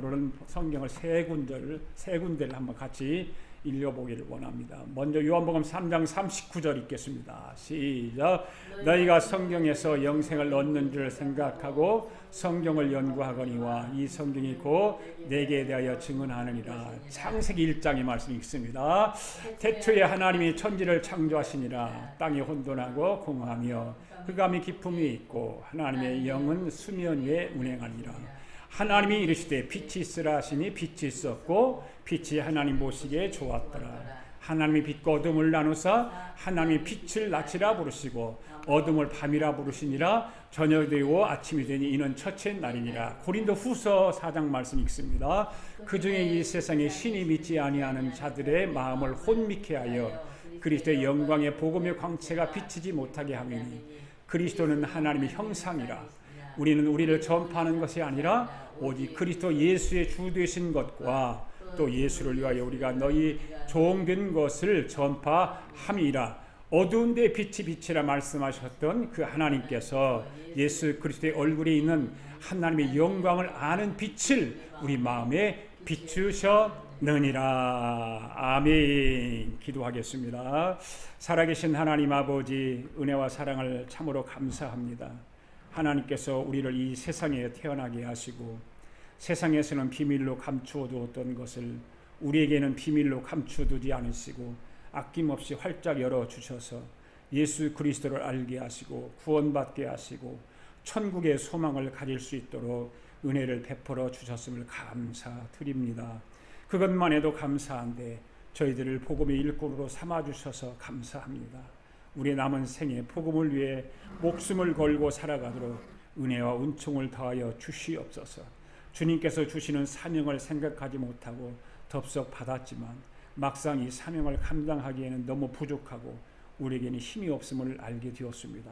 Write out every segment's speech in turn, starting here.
오늘은 성경을 세 군데를 한번 같이 읽어보기를 원합니다. 먼저 요한복음 3장 39절 읽겠습니다. 시작. 너희가 성경에서 영생을 얻는 줄 생각하고 성경을 연구하거니와 이 성경이 곧 내게 대하여 증언하느니라. 창세기 1장의 말씀이 있습니다. 태초에 하나님이 천지를 창조하시니라. 땅이 혼돈하고 공허하며 흑암이 깊음이 있고 하나님의 영은 수면 위에 운행하니라. 하나님이 이르시되 빛이 있으라 하시니 빛이 있었고 빛이 하나님 보시기에 좋았더라. 하나님이 빛과 어둠을 나누사 하나님이 빛을 낮이라 부르시고 어둠을 밤이라 부르시니라. 저녁이 되고 아침이 되니 이는 첫째 날이니라. 고린도후서 4장 말씀 읽습니다. 그중에 이 세상에 신이 믿지 아니하는 자들의 마음을 혼미케 하여 그리스도의 영광의 복음의 광채가 비치지 못하게 하매니 그리스도는 하나님의 형상이라. 우리는 우리를 전파하는 것이 아니라 오직 그리스도 예수의 주 되신 것과 또 예수를 위하여 우리가 너희 종된 것을 전파함이라. 어두운 데 빛이 빛이라 말씀하셨던 그 하나님께서 예수 그리스도의 얼굴에 있는 하나님의 영광을 아는 빛을 우리 마음에 비추셨느니라. 아멘. 기도하겠습니다. 살아계신 하나님 아버지, 은혜와 사랑을 참으로 감사합니다. 하나님께서 우리를 이 세상에 태어나게 하시고 세상에서는 비밀로 감추어두었던 것을 우리에게는 비밀로 감추어두지 않으시고 아낌없이 활짝 열어주셔서 예수 그리스도를 알게 하시고 구원받게 하시고 천국의 소망을 가질 수 있도록 은혜를 베풀어 주셨음을 감사드립니다. 그것만 해도 감사한데 저희들을 복음의 일꾼으로 삼아주셔서 감사합니다. 우리 남은 생에 복음을 위해 목숨을 걸고 살아가도록 은혜와 은총을 더하여 주시옵소서. 주님께서 주시는 사명을 생각하지 못하고 덥석 받았지만 막상 이 사명을 감당하기에는 너무 부족하고 우리에게는 힘이 없음을 알게 되었습니다.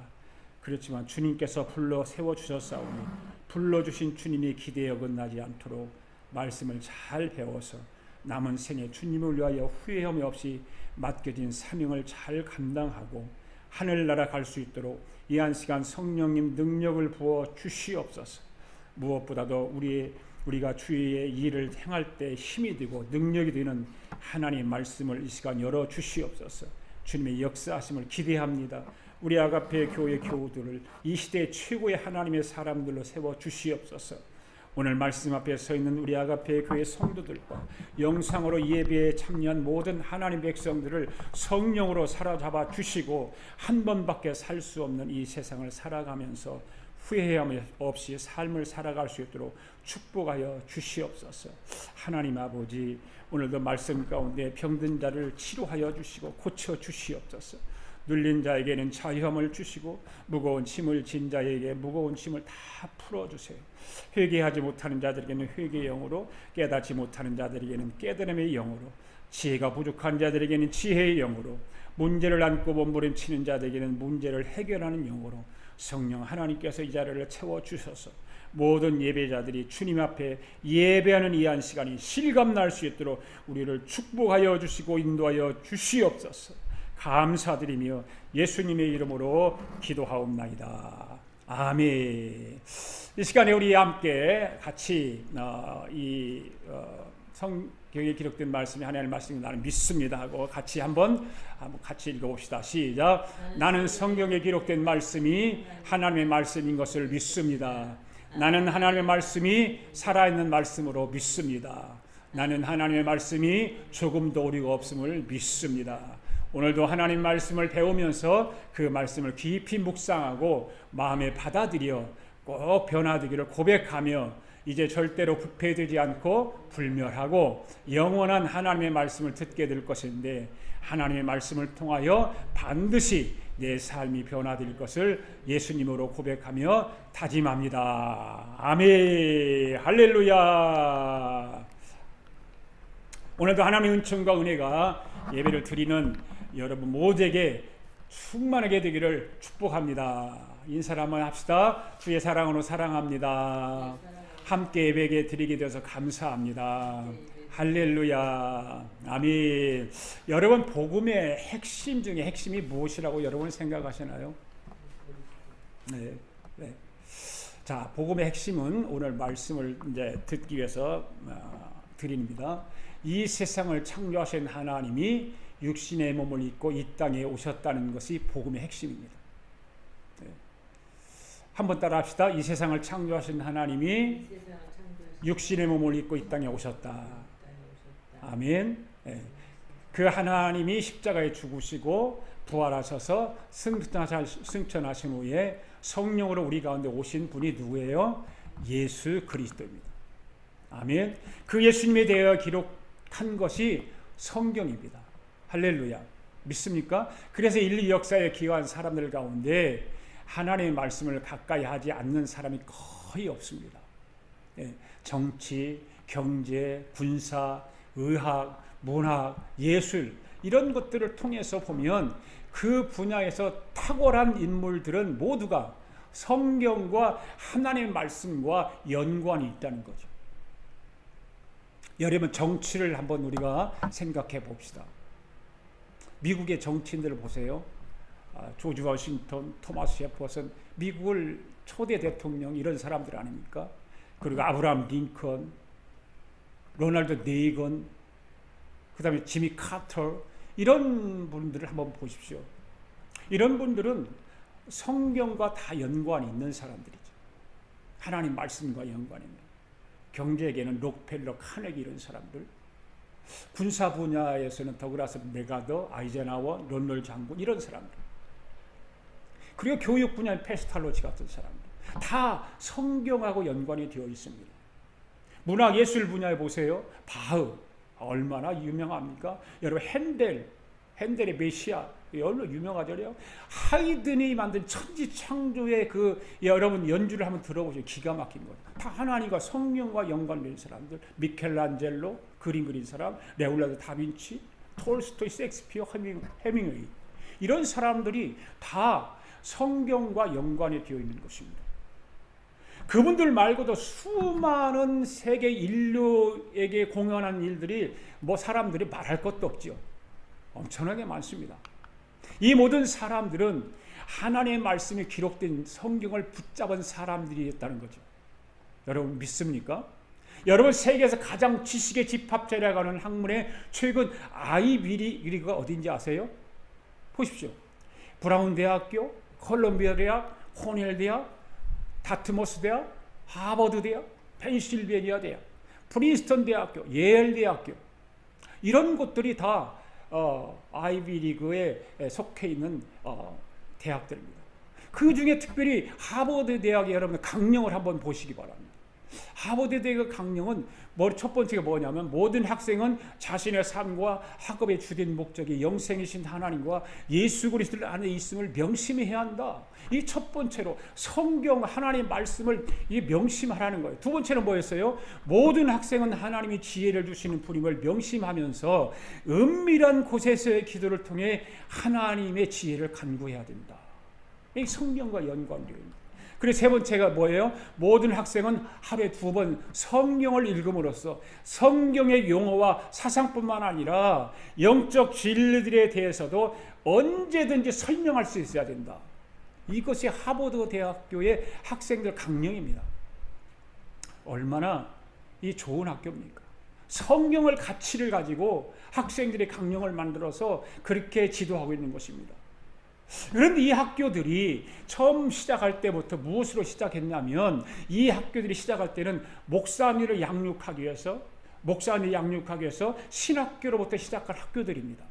그렇지만 주님께서 불러 세워주셨사오니 불러주신 주님의 기대에 어긋나지 않도록 말씀을 잘 배워서 남은 생에 주님을 위하여 후회함이 없이 맡겨진 사명을 잘 감당하고 하늘나라 갈 수 있도록 이 한 시간 성령님 능력을 부어 주시옵소서. 무엇보다도 우리가 주의 일을 행할 때 힘이 되고 능력이 되는 하나님의 말씀을 이 시간 열어 주시옵소서. 주님의 역사하심을 기대합니다. 우리 아가페 교회 교우들을 이 시대 최고의 하나님의 사람들로 세워 주시옵소서. 오늘 말씀 앞에 서 있는 우리 아가페 교회 성도들과 영상으로 예배에 참여한 모든 하나님 백성들을 성령으로 사로잡아 주시고 한 번밖에 살 수 없는 이 세상을 살아가면서 후회함 없이 삶을 살아갈 수 있도록 축복하여 주시옵소서. 하나님 아버지, 오늘도 말씀 가운데 병든 자를 치료하여 주시고 고쳐 주시옵소서. 눌린 자에게는 자유함을 주시고 무거운 짐을 진 자에게 무거운 짐을 다 풀어주세요. 회개하지 못하는 자들에게는 회개의 영으로, 깨닫지 못하는 자들에게는 깨달음의 영으로, 지혜가 부족한 자들에게는 지혜의 영으로, 문제를 안고 몸부림치는 자들에게는 문제를 해결하는 영으로 성령 하나님께서 이 자리를 채워주셔서 모든 예배자들이 주님 앞에 예배하는 이 한 시간이 실감날 수 있도록 우리를 축복하여 주시고 인도하여 주시옵소서. 감사드리며 예수님의 이름으로 기도하옵나이다. 아멘. 이 시간에 우리 함께 같이 성경에 기록된 말씀이 하나님의 말씀이 나는 믿습니다 하고 같이 한번 같이 읽어봅시다. 시작. 나는 성경에 기록된 말씀이 하나님의 말씀인 것을 믿습니다. 나는 하나님의 말씀이 살아있는 말씀으로 믿습니다. 나는 하나님의 말씀이 조금도 오류가 없음을 믿습니다. 오늘도 하나님 말씀을 배우면서 그 말씀을 깊이 묵상하고 마음에 받아들여 꼭 변화되기를 고백하며 이제 절대로 부패되지 않고 불멸하고 영원한 하나님의 말씀을 듣게 될 것인데 하나님의 말씀을 통하여 반드시 내 삶이 변화될 것을 예수님으로 고백하며 다짐합니다. 아멘. 할렐루야. 오늘도 하나님의 은총과 은혜가 예배를 드리는 여러분 모두에게 충만하게 되기를 축복합니다. 인사를 한번 합시다. 주의 사랑으로 사랑합니다. 함께 예배에 드리게 되어서 감사합니다. 할렐루야. 아멘. 여러분 복음의 핵심 중에 핵심이 무엇이라고 여러분 생각하시나요? 네. 자, 복음의 핵심은 오늘 말씀을 이제 듣기 위해서 드립니다. 이 세상을 창조하신 하나님이 육신의 몸을 입고 이 땅에 오셨다는 것이 복음의 핵심입니다. 네. 한번 따라 합시다. 이 세상을 창조하신 하나님이 육신의 몸을 입고 이 땅에 오셨다. 아멘. 네. 그 하나님이 십자가에 죽으시고 부활하셔서 승천하신 후에 성령으로 우리 가운데 오신 분이 누구예요? 예수 그리스도입니다. 아멘. 그 예수님에 대하여 기록한 것이 성경입니다. 할렐루야. 믿습니까? 그래서 인류 역사에 기여한 사람들 가운데 하나님의 말씀을 가까이 하지 않는 사람이 거의 없습니다. 정치, 경제, 군사, 의학, 문학, 예술 이런 것들을 통해서 보면 그 분야에서 탁월한 인물들은 모두가 성경과 하나님의 말씀과 연관이 있다는 거죠. 여러분, 정치를 한번 우리가 생각해 봅시다. 미국의 정치인들을 보세요. 조지 워싱턴, 토마스 제퍼슨, 미국을 초대 대통령 이런 사람들 아닙니까? 그리고 아브라함 링컨, 로널드 레이건, 그 다음에 지미 카터, 이런 분들을 한번 보십시오. 이런 분들은 성경과 다 연관이 있는 사람들이죠. 하나님 말씀과 연관이 있는. 경제계는 록펠러, 카네기 이런 사람들, 군사 분야에서는 더글라스 메가더, 아이젠하워, 론널 장군 이런 사람들, 그리고 교육 분야의 페스탈로치 같은 사람들, 다 성경하고 연관이 되어 있습니다. 문학 예술 분야에 보세요. 바흐 얼마나 유명합니까? 여러분, 핸델의 메시아 얼마나 유명하잖아요. 하이든이 만든 천지창조의 그 여러분 연주를 한번 들어보세요. 기가 막힌 거예요. 다 하나님과 성령과 연관된 사람들. 미켈란젤로 그림 그린 사람, 레오나르도 다빈치, 톨스토이, 셰익스피어, 헤밍웨이 이런 사람들이 다 성경과 연관이 되어 있는 것입니다. 그분들 말고도 수많은 세계 인류에게 공헌한 일들이 사람들이 말할 것도 없죠. 엄청나게 많습니다. 이 모든 사람들은 하나님의 말씀이 기록된 성경을 붙잡은 사람들이었다는 거죠. 여러분 믿습니까? 여러분, 세계에서 가장 지식의 집합체라고 하는 학문의 최근 아이비리그가 어딘지 아세요? 보십시오. 브라운 대학교, 콜롬비아 대학, 코넬 대학, 다트모스 대학, 하버드 대학, 펜실베니아 대학, 프린스턴 대학교, 예일 대학교 이런 곳들이 다 아이비리그에 속해 있는 대학들입니다. 그 중에 특별히 하버드 대학의 여러분 강령을 한번 보시기 바랍니다. 하버드 대학의 강령은 첫 번째가 뭐냐면 모든 학생은 자신의 삶과 학업의 주된 목적이 영생이신 하나님과 예수 그리스도 안에 있음을 명심해야 한다. 이 첫 번째로 성경 하나님의 말씀을 명심하라는 거예요. 두 번째는 뭐였어요? 모든 학생은 하나님이 지혜를 주시는 분임을 명심하면서 은밀한 곳에서의 기도를 통해 하나님의 지혜를 간구해야 된다. 이 성경과 연관되어 있습니다. 그리고 세 번째가 뭐예요? 모든 학생은 하루에 2번 성경을 읽음으로써 성경의 용어와 사상뿐만 아니라 영적 진리들에 대해서도 언제든지 설명할 수 있어야 된다. 이것이 하버드 대학교의 학생들 강령입니다. 얼마나 이 좋은 학교입니까? 성경을 가치를 가지고 학생들의 강령을 만들어서 그렇게 지도하고 있는 것입니다. 그런데 이 학교들이 처음 시작할 때부터 무엇으로 시작했냐면 이 학교들이 시작할 때는 목사님을 양육하기 위해서 신학교로부터 시작한 학교들입니다.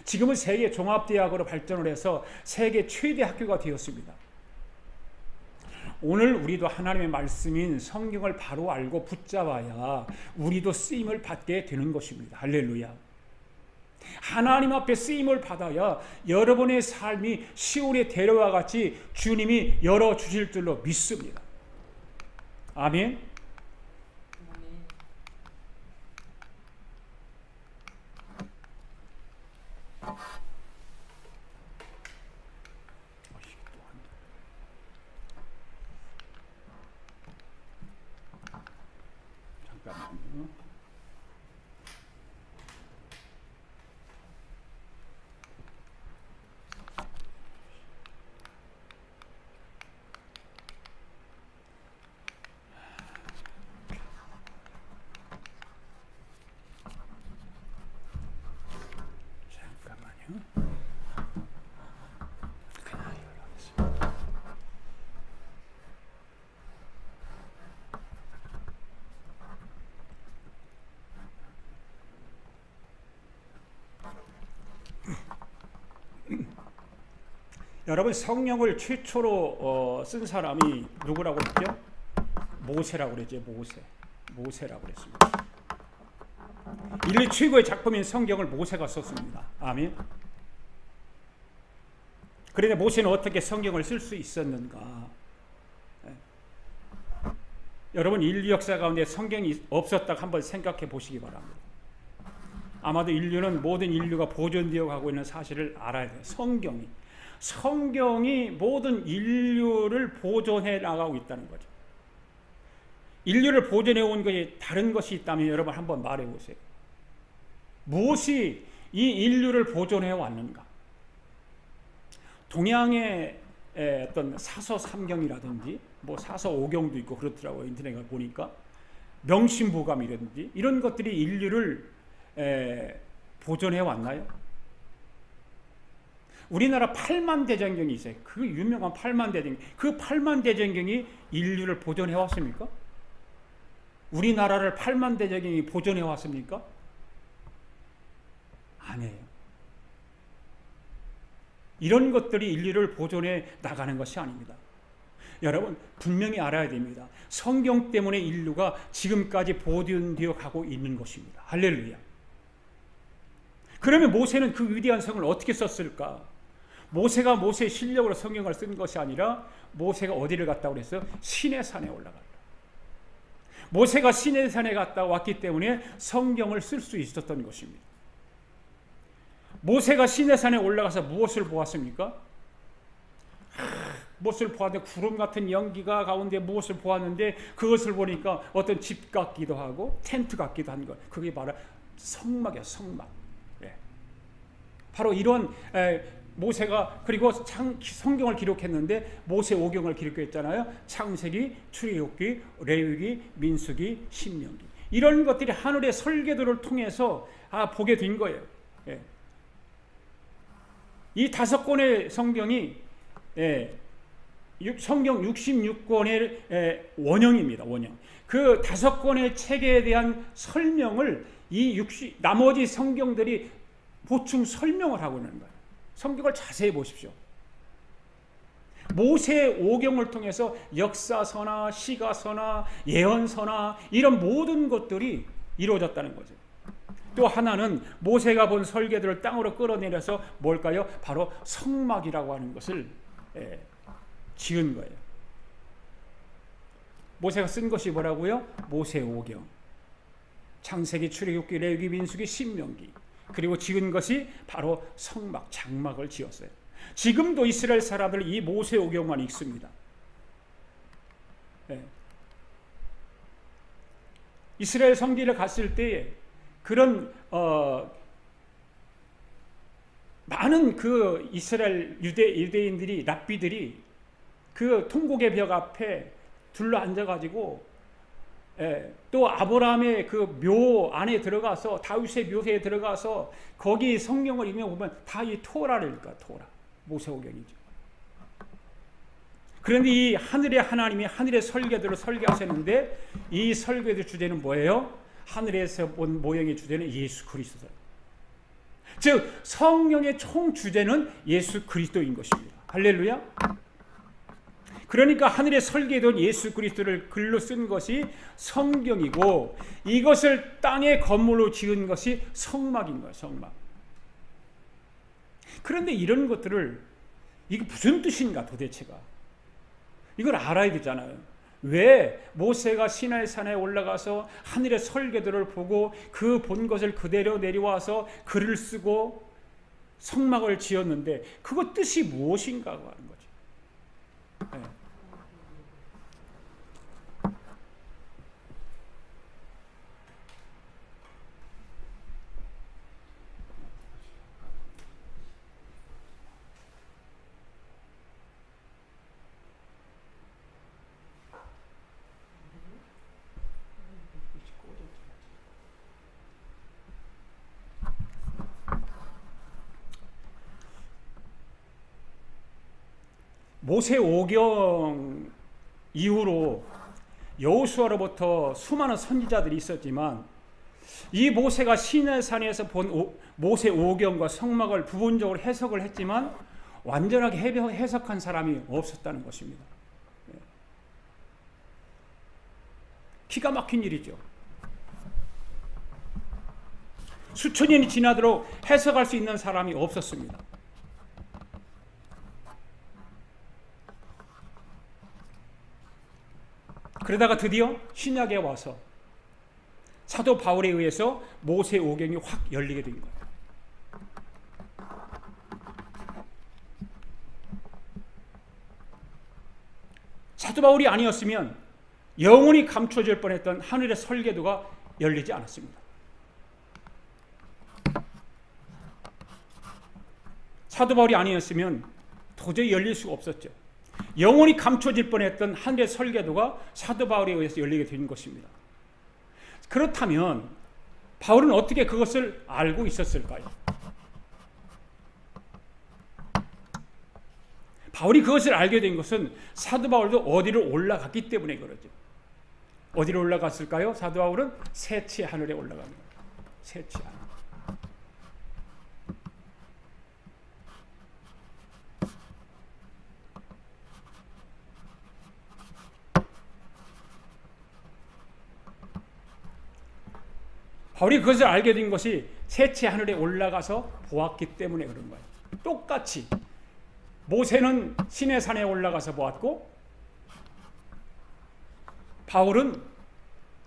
지금은 세계 종합대학으로 발전을 해서 세계 최대 학교가 되었습니다. 오늘 우리도 하나님의 말씀인 성경을 바로 알고 붙잡아야 우리도 쓰임을 받게 되는 것입니다. 할렐루야. 하나님 앞에 쓰임을 받아야 여러분의 삶이 시온의 대로와 같이 주님이 열어주실 줄로 믿습니다. 아멘. 잠깐만요. 여러분, 성령을 최초로 쓴 사람이 누구라고 그랬죠? 모세라고 그랬죠. 모세라고 그랬습니다. 인류 최고의 작품인 성경을 모세가 썼습니다. 아멘. 그런데 모세는 어떻게 성경을 쓸 수 있었는가? 여러분, 인류 역사 가운데 성경이 없었다고 한번 생각해 보시기 바랍니다. 아마도 모든 인류가 보존되어 가고 있는 사실을 알아야 돼요. 성경이 모든 인류를 보존해 나가고 있다는 거죠. 인류를 보존해 온 것이 다른 것이 있다면 여러분 한번 말해 보세요. 무엇이 이 인류를 보존해 왔는가? 동양의 어떤 사서 삼경이라든지 사서 오경도 있고 그렇더라고요. 인터넷에 보니까 명심보감이라든지 이런 것들이 인류를 보존해 왔나요? 우리나라 8만 대장경이 있어요. 그 유명한 8만 대장경. 그 8만 대장경이 인류를 보존해 왔습니까? 우리나라를 8만 대장경이 보존해 왔습니까? 아니에요. 이런 것들이 인류를 보존해 나가는 것이 아닙니다. 여러분, 분명히 알아야 됩니다. 성경 때문에 인류가 지금까지 보존되어 가고 있는 것입니다. 할렐루야. 그러면 모세는 그 위대한 성을 어떻게 썼을까? 모세가 모세의 실력으로 성경을 쓴 것이 아니라 모세가 어디를 갔다고 그랬어요? 시내산에 올라갔다. 모세가 시내산에 갔다 왔기 때문에 성경을 쓸 수 있었던 것입니다. 모세가 시내산에 올라가서 무엇을 보았습니까? 무엇을 보았는데 구름 같은 연기가 가운데 무엇을 보았는데 그것을 보니까 어떤 집 같기도 하고 텐트 같기도 한 것. 그게 바로 성막이야, 성막. 바로 이런 모세가 그리고 성경을 기록했는데 모세오경을 기록했잖아요. 창세기, 출애굽기, 레위기, 민수기, 신명기. 이런 것들이 하늘의 설계도를 통해서 보게 된 거예요. 이 5권의 성경이 성경 66권의 원형입니다. 원형. 그 5권의 책에 대한 설명을 나머지 성경들이 보충 설명을 하고 있는 거예요. 성경을 자세히 보십시오. 모세의 오경을 통해서 역사서나 시가서나 예언서나 이런 모든 것들이 이루어졌다는 거죠. 또 하나는 모세가 본 설계들을 땅으로 끌어내려서 뭘까요? 바로 성막이라고 하는 것을 지은 거예요. 모세가 쓴 것이 뭐라고요? 모세오경, 창세기, 출애굽기, 레위기, 민수기, 신명기. 그리고 지은 것이 바로 성막, 장막을 지었어요. 지금도 이스라엘 사람들 이 모세오경만 읽습니다. 이스라엘 성지를 갔을 때 그런 많은 그 이스라엘 유대인들이 랍비들이 그 통곡의 벽 앞에 둘러 앉아가지고 또 아브라함의 그 묘 안에 들어가서 다윗의 묘에 들어가서 거기 성경을 읽으면 보면 다 이 토라를 읽어요. 토라, 모세오경이죠. 그런데 이 하늘의 하나님이 하늘의 설계도를 설계하셨는데 이 설계도 주제는 뭐예요? 하늘에서 본 모형의 주제는 예수 그리스도. 즉 성령의 총 주제는 예수 그리스도인 것입니다. 할렐루야. 그러니까 하늘의 설계도는 예수 그리스도를 글로 쓴 것이 성경이고 이것을 땅의 건물로 지은 것이 성막인 거예요. 성막. 그런데 이런 것들을 이게 무슨 뜻인가 도대체가 이걸 알아야 되잖아요. 왜 모세가 시내산에 올라가서 하늘의 설계도를 보고 그 본 것을 그대로 내려와서 글을 쓰고 성막을 지었는데 그거 뜻이 무엇인가 하는 거죠. 모세오경 이후로 여호수아로부터 수많은 선지자들이 있었지만 이 모세가 시내산에서 본 모세오경과 성막을 부분적으로 해석을 했지만 완전하게 해석한 사람이 없었다는 것입니다. 기가 막힌 일이죠. 수천 년이 지나도록 해석할 수 있는 사람이 없었습니다. 그러다가 드디어 신약에 와서 사도 바울에 의해서 모세오경이 확 열리게 된 거예요. 사도 바울이 아니었으면 영원히 감춰질 뻔했던 하늘의 설계도가 열리지 않았습니다. 사도 바울이 아니었으면 도저히 열릴 수가 없었죠. 영원히 감춰질 뻔했던 하늘의 설계도가 사도 바울에 의해서 열리게 된 것입니다. 그렇다면 바울은 어떻게 그것을 알고 있었을까요? 바울이 그것을 알게 된 것은 사도 바울도 어디로 올라갔기 때문에 그러죠. 어디로 올라갔을까요? 사도 바울은 셋째 하늘에 올라갑니다. 셋째 하늘. 바울이 그것을 알게 된 것이 셋째 하늘에 올라가서 보았기 때문에 그런 거예요. 똑같이 모세는 시내산에 올라가서 보았고 바울은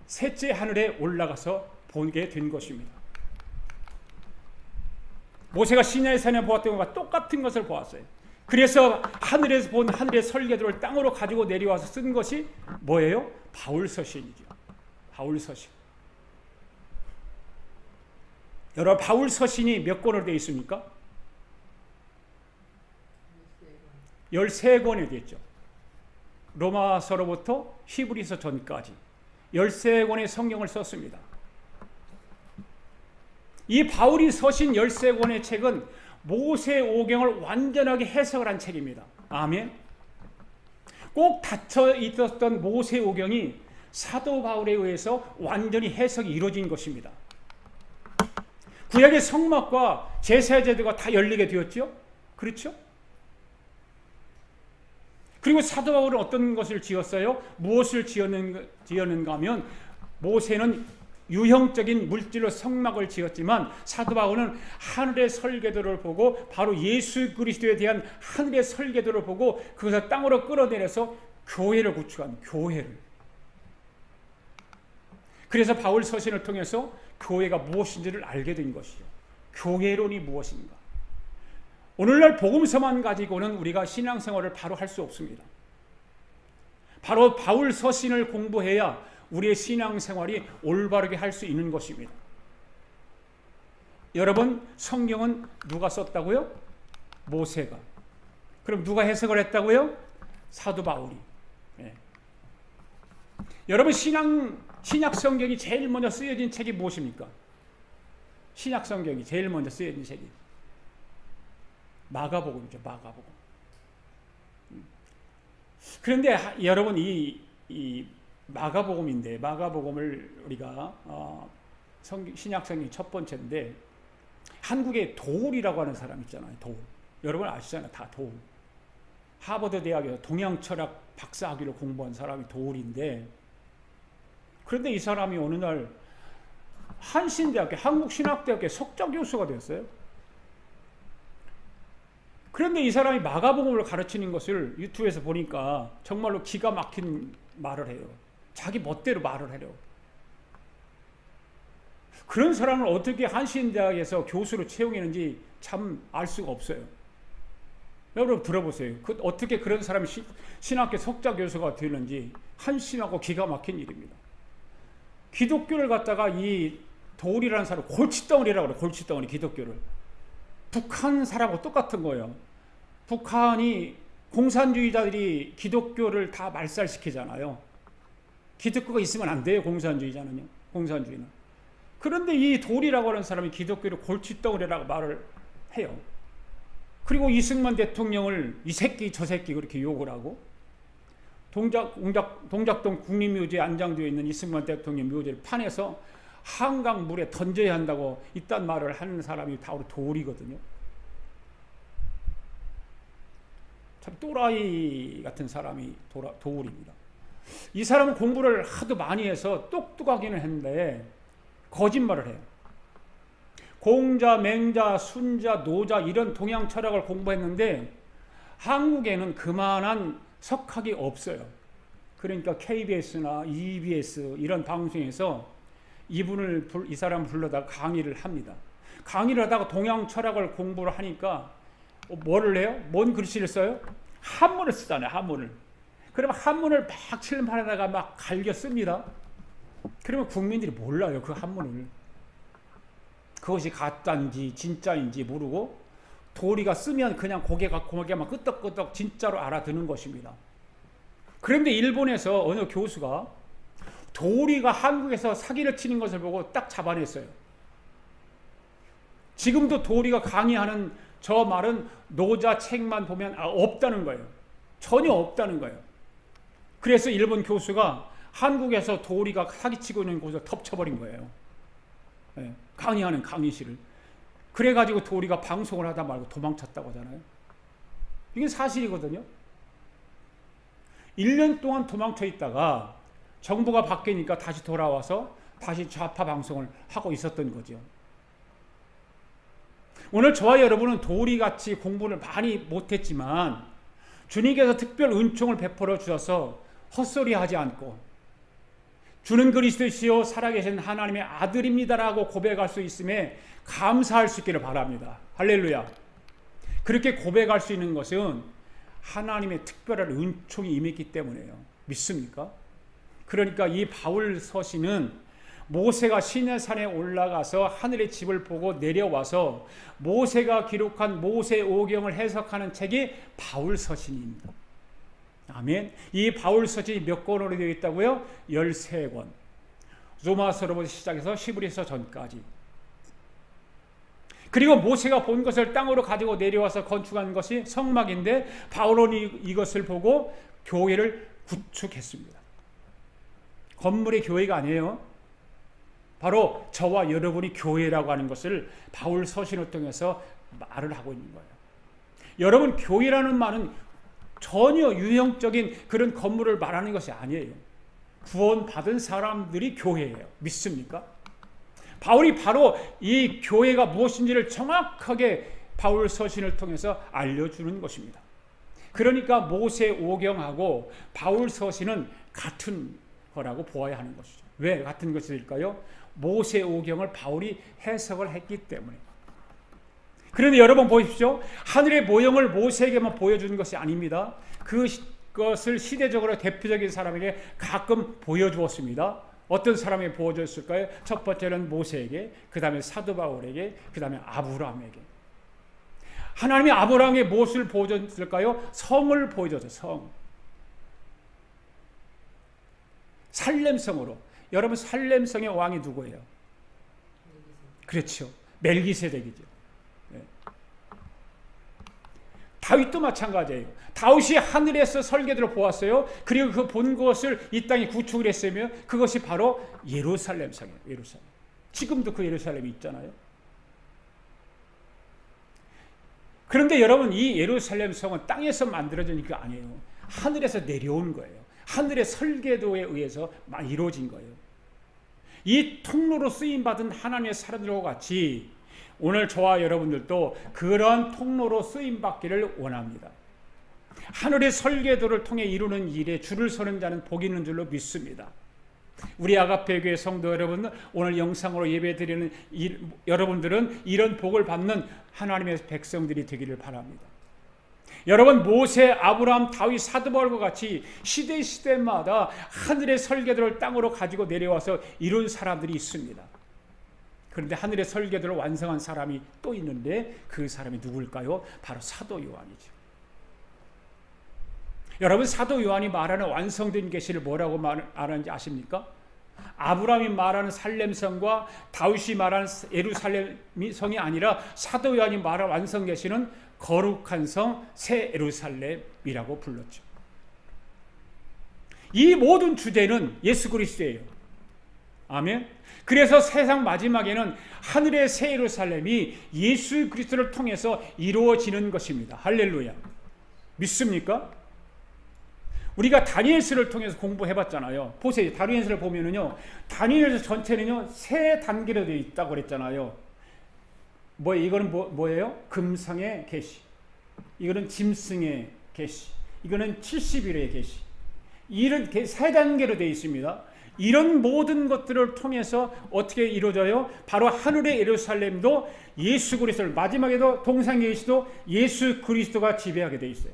셋째 하늘에 올라가서 보게 된 것입니다. 모세가 시내산에 보았던 것과 똑같은 것을 보았어요. 그래서 하늘에서 본 하늘의 설계도를 땅으로 가지고 내려와서 쓴 것이 뭐예요? 바울서신이죠. 바울서신. 여러분, 바울서신이 몇 권으로 되어 있습니까? 13권이 되어 있죠. 로마서로부터 히브리서 전까지 13권의 성경을 썼습니다. 이 바울이 서신 13권의 책은 모세오경을 완전하게 해석을 한 책입니다. 아멘. 꼭 닫혀 있었던 모세오경이 사도 바울에 의해서 완전히 해석이 이루어진 것입니다. 구약의 성막과 제사제도가 다 열리게 되었죠. 그렇죠? 그리고 사도 바울은 어떤 것을 지었어요? 무엇을 지었는가 하면 모세는 유형적인 물질로 성막을 지었지만 사도 바울은 하늘의 설계도를 보고 바로 예수 그리스도에 대한 하늘의 설계도를 보고 그것을 땅으로 끌어내려서 교회를 구축한 교회를. 그래서 바울 서신을 통해서 교회가 무엇인지를 알게 된 것이죠. 교회론이 무엇인가. 오늘날 복음서만 가지고는 우리가 신앙생활을 바로 할 수 없습니다. 바로 바울 서신을 공부해야 우리의 신앙생활이 올바르게 할 수 있는 것입니다. 여러분, 성경은 누가 썼다고요? 모세가. 그럼 누가 해석을 했다고요? 사도 바울이. 네. 여러분, 신약 성경이 제일 먼저 쓰여진 책이 무엇입니까? 신약 성경이 제일 먼저 쓰여진 책이 마가복음이죠. 마가복음. 그런데 여러분, 이 마가복음인데 마가복음을 우리가 신약 성경 첫 번째인데 한국에 도울이라고 하는 사람 있잖아요. 도울. 여러분 아시잖아요. 다 도울. 하버드 대학에서 동양철학 박사학위를 공부한 사람이 도울인데, 그런데 이 사람이 어느 날 한신대학교, 한국신학대학교 석좌 교수가 되었어요. 그런데 이 사람이 마가복음을 가르치는 것을 유튜브에서 보니까 정말로 기가 막힌 말을 해요. 자기 멋대로 말을 해요. 그런 사람을 어떻게 한신대학에서 교수로 채용했는지 참 알 수가 없어요. 여러분 들어보세요. 어떻게 그런 사람이 신학교 석좌 교수가 되는지 한심하고 기가 막힌 일입니다. 기독교를 갖다가 이 도울이라는 사람 골칫덩어리라고 그래요. 골칫덩어리 기독교를. 북한 사람하고 똑같은 거예요. 북한이 공산주의자들이 기독교를 다 말살시키잖아요. 기독교가 있으면 안 돼요. 공산주의자는요. 공산주의는. 그런데 이 도울이라고 하는 사람이 기독교를 골칫덩어리라고 말을 해요. 그리고 이승만 대통령을 이 새끼 저 새끼 그렇게 욕을 하고 동작동 국립묘지에 안장되어 있는 이승만 대통령 묘지를 파내서 한강 물에 던져야 한다고 이딴 말을 하는 사람이 바로 도울이거든요. 참 또라이 같은 사람이 도울입니다. 이 사람은 공부를 하도 많이 해서 똑똑하기는 했는데 거짓말을 해요. 공자, 맹자, 순자, 노자 이런 동양 철학을 공부했는데 한국에는 그만한 석학이 없어요. 그러니까 KBS나 EBS 이런 방송에서 이 사람 불러다가 강의를 합니다. 강의를 하다가 동양 철학을 공부를 하니까 뭐를 해요? 뭔 글씨를 써요? 한문을 쓰잖아요. 한문을. 그러면 한문을 막 칠판에다가 막 갈겨 씁니다. 그러면 국민들이 몰라요. 그 한문을. 그것이 가짜인지 진짜인지 모르고 도리가 쓰면 그냥 고개만 끄덕끄덕 진짜로 알아듣는 것입니다. 그런데 일본에서 어느 교수가 도리가 한국에서 사기를 치는 것을 보고 딱 잡아냈어요. 지금도 도리가 강의하는 저 말은 노자 책만 보면 없다는 거예요. 전혀 없다는 거예요. 그래서 일본 교수가 한국에서 도리가 사기치고 있는 곳을 덮쳐버린 거예요. 네, 강의하는 강의실을. 그래가지고 도리가 방송을 하다 말고 도망쳤다고 하잖아요. 이게 사실이거든요. 1년 동안 도망쳐 있다가 정부가 바뀌니까 다시 돌아와서 다시 좌파 방송을 하고 있었던 거죠. 오늘 저와 여러분은 도리같이 공부를 많이 못했지만 주님께서 특별 은총을 베풀어 주셔서 헛소리하지 않고 주는 그리스도시요 살아계신 하나님의 아들입니다라고 고백할 수 있음에 감사할 수 있기를 바랍니다. 할렐루야. 그렇게 고백할 수 있는 것은 하나님의 특별한 은총이 임했기 때문이에요. 믿습니까? 그러니까 이 바울 서신은 모세가 시내산에 올라가서 하늘의 집을 보고 내려와서 모세가 기록한 모세오경을 해석하는 책이 바울 서신입니다. 아멘. 이 바울 서신이 몇 권으로 되어 있다고요? 13권. 로마서로부터 시작해서 히브리서 전까지. 그리고 모세가 본 것을 땅으로 가지고 내려와서 건축한 것이 성막인데 바울은 이것을 보고 교회를 구축했습니다. 건물의 교회가 아니에요. 바로 저와 여러분이 교회라고 하는 것을 바울 서신을 통해서 말을 하고 있는 거예요. 여러분, 교회라는 말은 전혀 유형적인 그런 건물을 말하는 것이 아니에요. 구원받은 사람들이 교회예요. 믿습니까? 바울이 바로 이 교회가 무엇인지를 정확하게 바울 서신을 통해서 알려주는 것입니다. 그러니까 모세오경하고 바울 서신은 같은 거라고 보아야 하는 것이죠. 왜 같은 것일까요? 모세오경을 바울이 해석을 했기 때문에. 그런데 여러분 보십시오. 하늘의 모형을 모세에게만 보여주는 것이 아닙니다. 그것을 시대적으로 대표적인 사람에게 가끔 보여주었습니다. 어떤 사람에게 보여줬을까요? 첫 번째는 모세에게, 그 다음에 사도 바울에게, 그 다음에 아브라함에게. 하나님이 아브라함에게 무엇을 보여줬을까요? 성을 보여줬어요. 성. 살렘성으로. 여러분, 살렘성의 왕이 누구예요? 그렇죠. 멜기세덱이죠. 네. 다윗도 마찬가지예요. 다윗이 하늘에서 설계도를 보았어요. 그리고 그 본 것을 이 땅에 구축을 했으며 그것이 바로 예루살렘성이에요. 예루살렘. 지금도 그 예루살렘이 있잖아요. 그런데 여러분, 이 예루살렘 성은 땅에서 만들어진 게 아니에요. 하늘에서 내려온 거예요. 하늘의 설계도에 의해서 이루어진 거예요. 이 통로로 쓰임받은 하나님의 사람들과 같이 오늘 저와 여러분들도 그런 통로로 쓰임받기를 원합니다. 하늘의 설계도를 통해 이루는 일에 줄을 서는 자는 복이 있는 줄로 믿습니다. 우리 아가페 교회 성도 여러분, 오늘 영상으로 예배드리는 여러분들은 이런 복을 받는 하나님의 백성들이 되기를 바랍니다. 여러분, 모세, 아브라함, 다윗, 사도 바울과 같이 시대마다 하늘의 설계도를 땅으로 가지고 내려와서 이룬 사람들이 있습니다. 그런데 하늘의 설계도를 완성한 사람이 또 있는데 그 사람이 누굴까요? 바로 사도 요한이죠. 여러분, 사도 요한이 말하는 완성된 계시를 뭐라고 말하는지 아십니까? 아브라함이 말하는 살렘성과 다윗이 말하는 예루살렘 성이 아니라 사도 요한이 말하는 완성되시는 거룩한 성 새 예루살렘이라고 불렀죠. 이 모든 주제는 예수 그리스도예요. 아멘. 그래서 세상 마지막에는 하늘의 새 예루살렘이 예수 그리스도를 통해서 이루어지는 것입니다. 할렐루야. 믿습니까? 우리가 다니엘서를 통해서 공부해봤잖아요. 보세요. 다니엘서를 보면은요, 다니엘서 전체는요 세 단계로 되어 있다고 그랬잖아요. 이거는 뭐예요? 금성의 계시, 이거는 짐승의 계시, 이거는 70일의 계시. 이런 세 단계로 되어 있습니다. 이런 모든 것들을 통해서 어떻게 이루어져요? 바로 하늘의 예루살렘도 예수 그리스도를, 마지막에도 동상의 계시도 예수 그리스도가 지배하게 되어 있어요.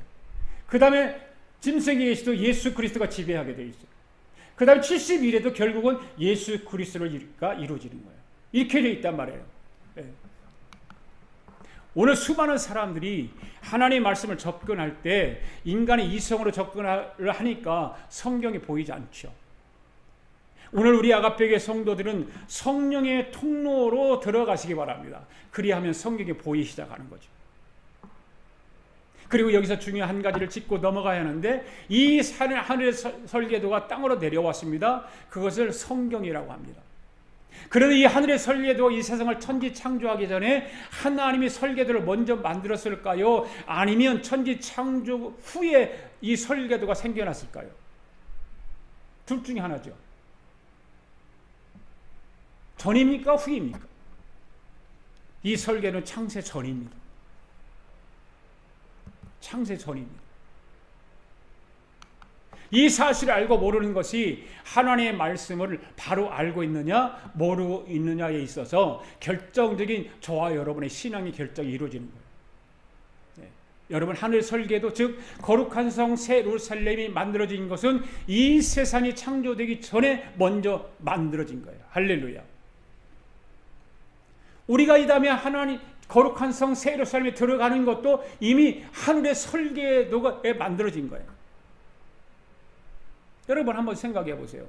그 다음에 짐승의 계시도 예수 그리스도가 지배하게 되어 있어요. 그 다음에 70일에도 결국은 예수 그리스도가 이루어지는 거예요. 이렇게 되어 있단 말이에요. 네. 오늘 수많은 사람들이 하나님의 말씀을 접근할 때 인간의 이성으로 접근을 하니까 성경이 보이지 않죠. 오늘 우리 아가페교회 성도들은 성령의 통로로 들어가시기 바랍니다. 그리하면 성경이 보이기 시작하는 거죠. 그리고 여기서 중요한 한 가지를 짚고 넘어가야 하는데, 이 하늘의 설계도가 땅으로 내려왔습니다. 그것을 성경이라고 합니다. 그런데 이 하늘의 설계도가 이 세상을 천지 창조하기 전에 하나님이 설계도를 먼저 만들었을까요? 아니면 천지 창조 후에 이 설계도가 생겨났을까요? 둘 중에 하나죠. 전입니까? 후입니까? 이 설계는 창세 전입니다. 창세 전입니다. 이 사실을 알고 모르는 것이 하나님의 말씀을 바로 알고 있느냐 모르고 있느냐에 있어서 결정적인 저와 여러분의 신앙의 결정이 이루어지는 거예요. 네. 여러분, 하늘 설계도, 즉 거룩한 성 새 예루살렘이 만들어진 것은 이 세상이 창조되기 전에 먼저 만들어진 거예요. 할렐루야. 우리가 이 다음에 하나님 거룩한 성 새 예루살렘에 들어가는 것도 이미 하늘의 설계도에 만들어진 거예요. 여러분 한번 생각해 보세요.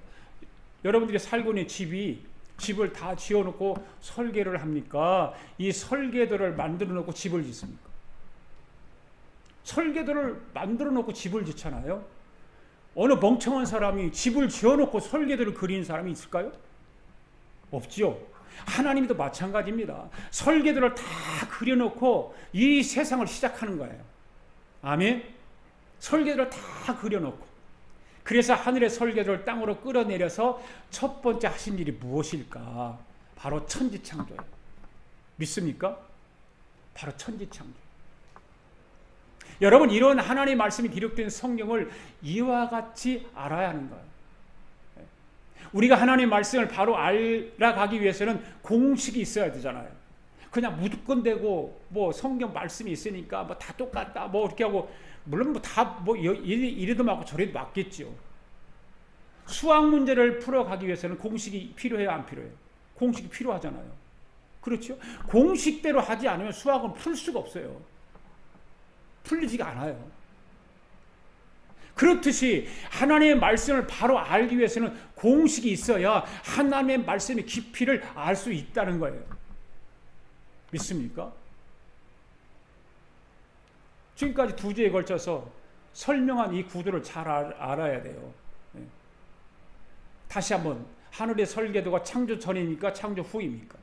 여러분들이 살고 있는 집을 다 지어놓고 설계를 합니까? 이 설계도를 만들어 놓고 집을 짓습니까? 설계도를 만들어 놓고 집을 짓잖아요. 어느 멍청한 사람이 집을 지어놓고 설계도를 그리는 사람이 있을까요? 없지요. 하나님도 마찬가지입니다. 설계도를 다 그려놓고 이 세상을 시작하는 거예요. 아멘. 설계도를 다 그려놓고, 그래서 하늘의 설계도를 땅으로 끌어내려서 첫 번째 하신 일이 무엇일까? 바로 천지창조예요. 믿습니까? 바로 천지창조. 여러분, 이런 하나님의 말씀이 기록된 성경을 이와 같이 알아야 하는 거예요. 우리가 하나님의 말씀을 바로 알아가기 위해서는 공식이 있어야 되잖아요. 그냥 무조건되고 성경 말씀이 있으니까 다 똑같다 이렇게 하고, 물론 이래도 맞고 저래도 맞겠죠. 수학 문제를 풀어가기 위해서는 공식이 필요해요, 안 필요해요? 공식이 필요하잖아요. 그렇죠? 공식대로 하지 않으면 수학은 풀 수가 없어요. 풀리지가 않아요. 그렇듯이 하나님의 말씀을 바로 알기 위해서는 공식이 있어야 하나님의 말씀의 깊이를 알 수 있다는 거예요. 믿습니까? 지금까지 2주에 걸쳐서 설명한 이 구도를 잘 알아야 돼요. 다시 한번, 하늘의 설계도가 창조 전입니까? 창조 후입니까?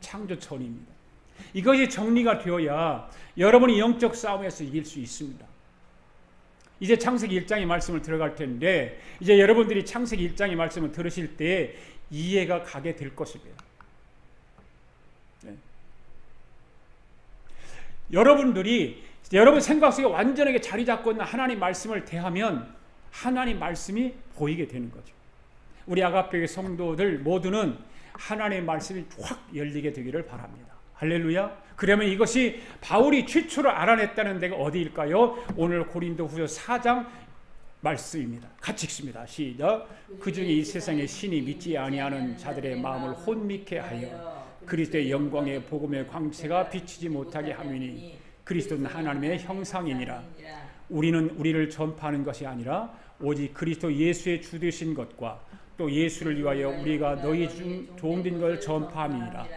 창조 전입니다. 이것이 정리가 되어야 여러분이 영적 싸움에서 이길 수 있습니다. 이제 창세기 1장의 말씀을 들어갈 텐데, 이제 여러분들이 창세기 1장의 말씀을 들으실 때 이해가 가게 될 것입니다. 네. 여러분 생각 속에 완전하게 자리 잡고 있는 하나님 말씀을 대하면 하나님 말씀이 보이게 되는 거죠. 우리 아가페의 성도들 모두는 하나님의 말씀이 확 열리게 되기를 바랍니다. 할렐루야. 그러면 이것이 바울이 최초로 알아냈다는 데가 어디일까요? 오늘 고린도후서 4장 말씀입니다. 같이 읽습니다. 시작. 그중에 이 세상의 신이 믿지 아니하는 자들의 마음을 혼미케 하여 그리스도의 영광의 복음의 광채가 비치지 못하게 함이니 그리스도는 하나님의 형상이니라. 우리는 우리를 전파하는 것이 아니라 오직 그리스도 예수의 주 되신 것과 또 예수를 위하여 우리가 너희 중 도움된 걸 전파함이니라.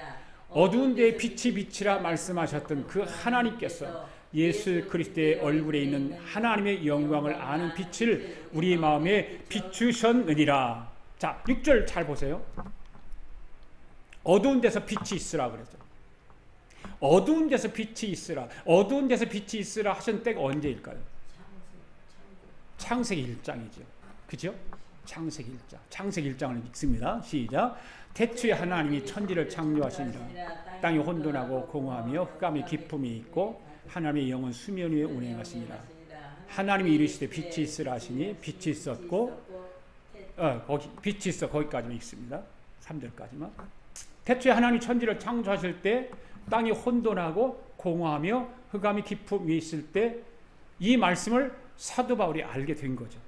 어두운 데에 빛이 비치라 말씀하셨던 그 하나님께서 예수 그리스도의 얼굴에 있는 하나님의 영광을 아는 빛을 우리 마음에 비추셨느니라. 자, 6절 잘 보세요. 어두운 데서 빛이 있으라 그랬죠. 어두운 데서 빛이 있으라. 어두운 데서 빛이 있으라 하신 때가 언제일까요? 창세기 1장이죠. 그죠? 창세기 1장. 창세기 1장을 읽습니다. 시작. 태초에 하나님이 천지를 창조하시니라. 땅이 혼돈하고 공허하며 흑암의 깊음이 있고 하나님의 영은 수면 위에 운행하시니라. 하나님이 이르시되 빛이 있으라 하시니 빛이 있었고 거기 빛이 있어 거기까지만 읽습니다. 3절까지만. 태초에 하나님이 천지를 창조하실 때 땅이 혼돈하고 공허하며 흑암의 깊음 위에 있을 때 이 말씀을 사도 바울이 알게 된 거죠.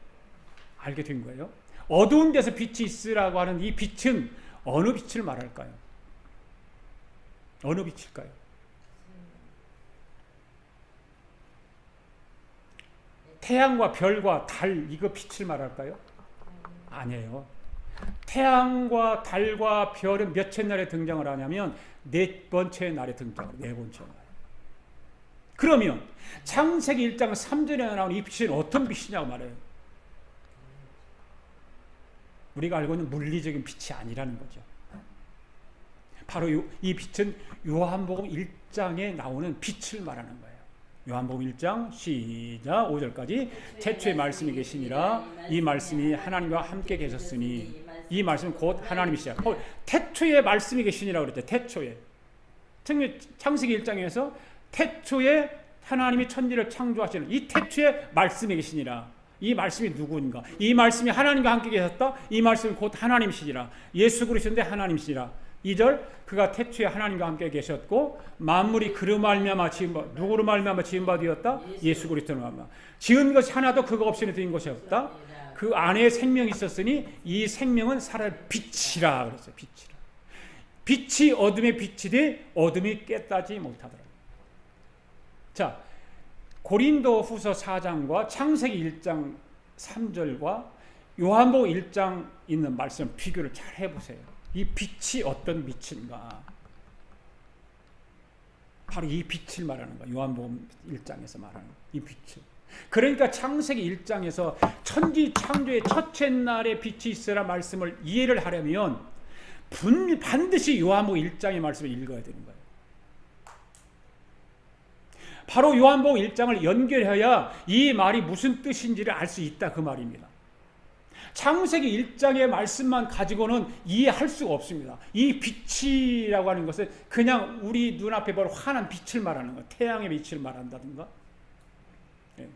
알게 된 거예요. 어두운 데서 빛이 있으라고 하는 이 빛은 어느 빛을 말할까요? 어느 빛일까요? 태양과 별과 달 이거 빛을 말할까요? 아니에요. 태양과 달과 별은 몇째 날에 등장을 하냐면 네 번째 날에 등장을 해요. 네 번째 날. 그러면 창세기 1장 3절에 나오는 이 빛은 어떤 빛이냐고 말해요. 우리가 알고 있는 물리적인 빛이 아니라는 거죠. 바로 이 빛은 요한복음 1장에 나오는 빛을 말하는 거예요. 요한복음 1장 시작 5절까지 태초에 말씀이 계시니라. 이 말씀이 하나님과 함께 계셨으니 이 말씀은 곧 하나님이시라. 태초에 말씀이 계시니라 그랬죠. 태초에. 창세기 1장에서 태초에 하나님이 천지를 창조하시는 이 태초에 말씀이 계시니라. 이 말씀이 누구인가? 이 말씀이 하나님과 함께 계셨다. 이 말씀이 곧 하나님이시니라. 예수 그리스도인데 하나님이시니라. 2절 그가 태초에 하나님과 함께 계셨고 만물이 그로 말미암아 누구로 말미암아 지은 바 되었다. 예수 그리스도로 말미암아. 지은 것이 하나도 그가 없이는 된 것이 없다. 그 안에 생명이 있었으니 이 생명은 살아날 빛이라 그랬어요. 빛이라. 빛이 어둠에 빛이 돼 어둠이 깨닫지 못하더라. 자, 고린도후서 4장과 창세기 1장 3절과 요한복음 1장 있는 말씀 비교를 잘 해보세요. 이 빛이 어떤 빛인가? 바로 이 빛을 말하는 거야. 요한복음 1장에서 말하는 이 빛을. 그러니까 창세기 1장에서 천지 창조의 첫째 날에 빛이 있으라 말씀을 이해를 하려면 반드시 요한복음 1장의 말씀을 읽어야 되는 거예요. 바로 요한복음 1장을 연결해야 이 말이 무슨 뜻인지를 알 수 있다 그 말입니다. 창세기 1장의 말씀만 가지고는 이해할 수가 없습니다. 이 빛이라고 하는 것은 그냥 우리 눈앞에 바로 환한 빛을 말하는 거예요. 태양의 빛을 말한다든가. 네.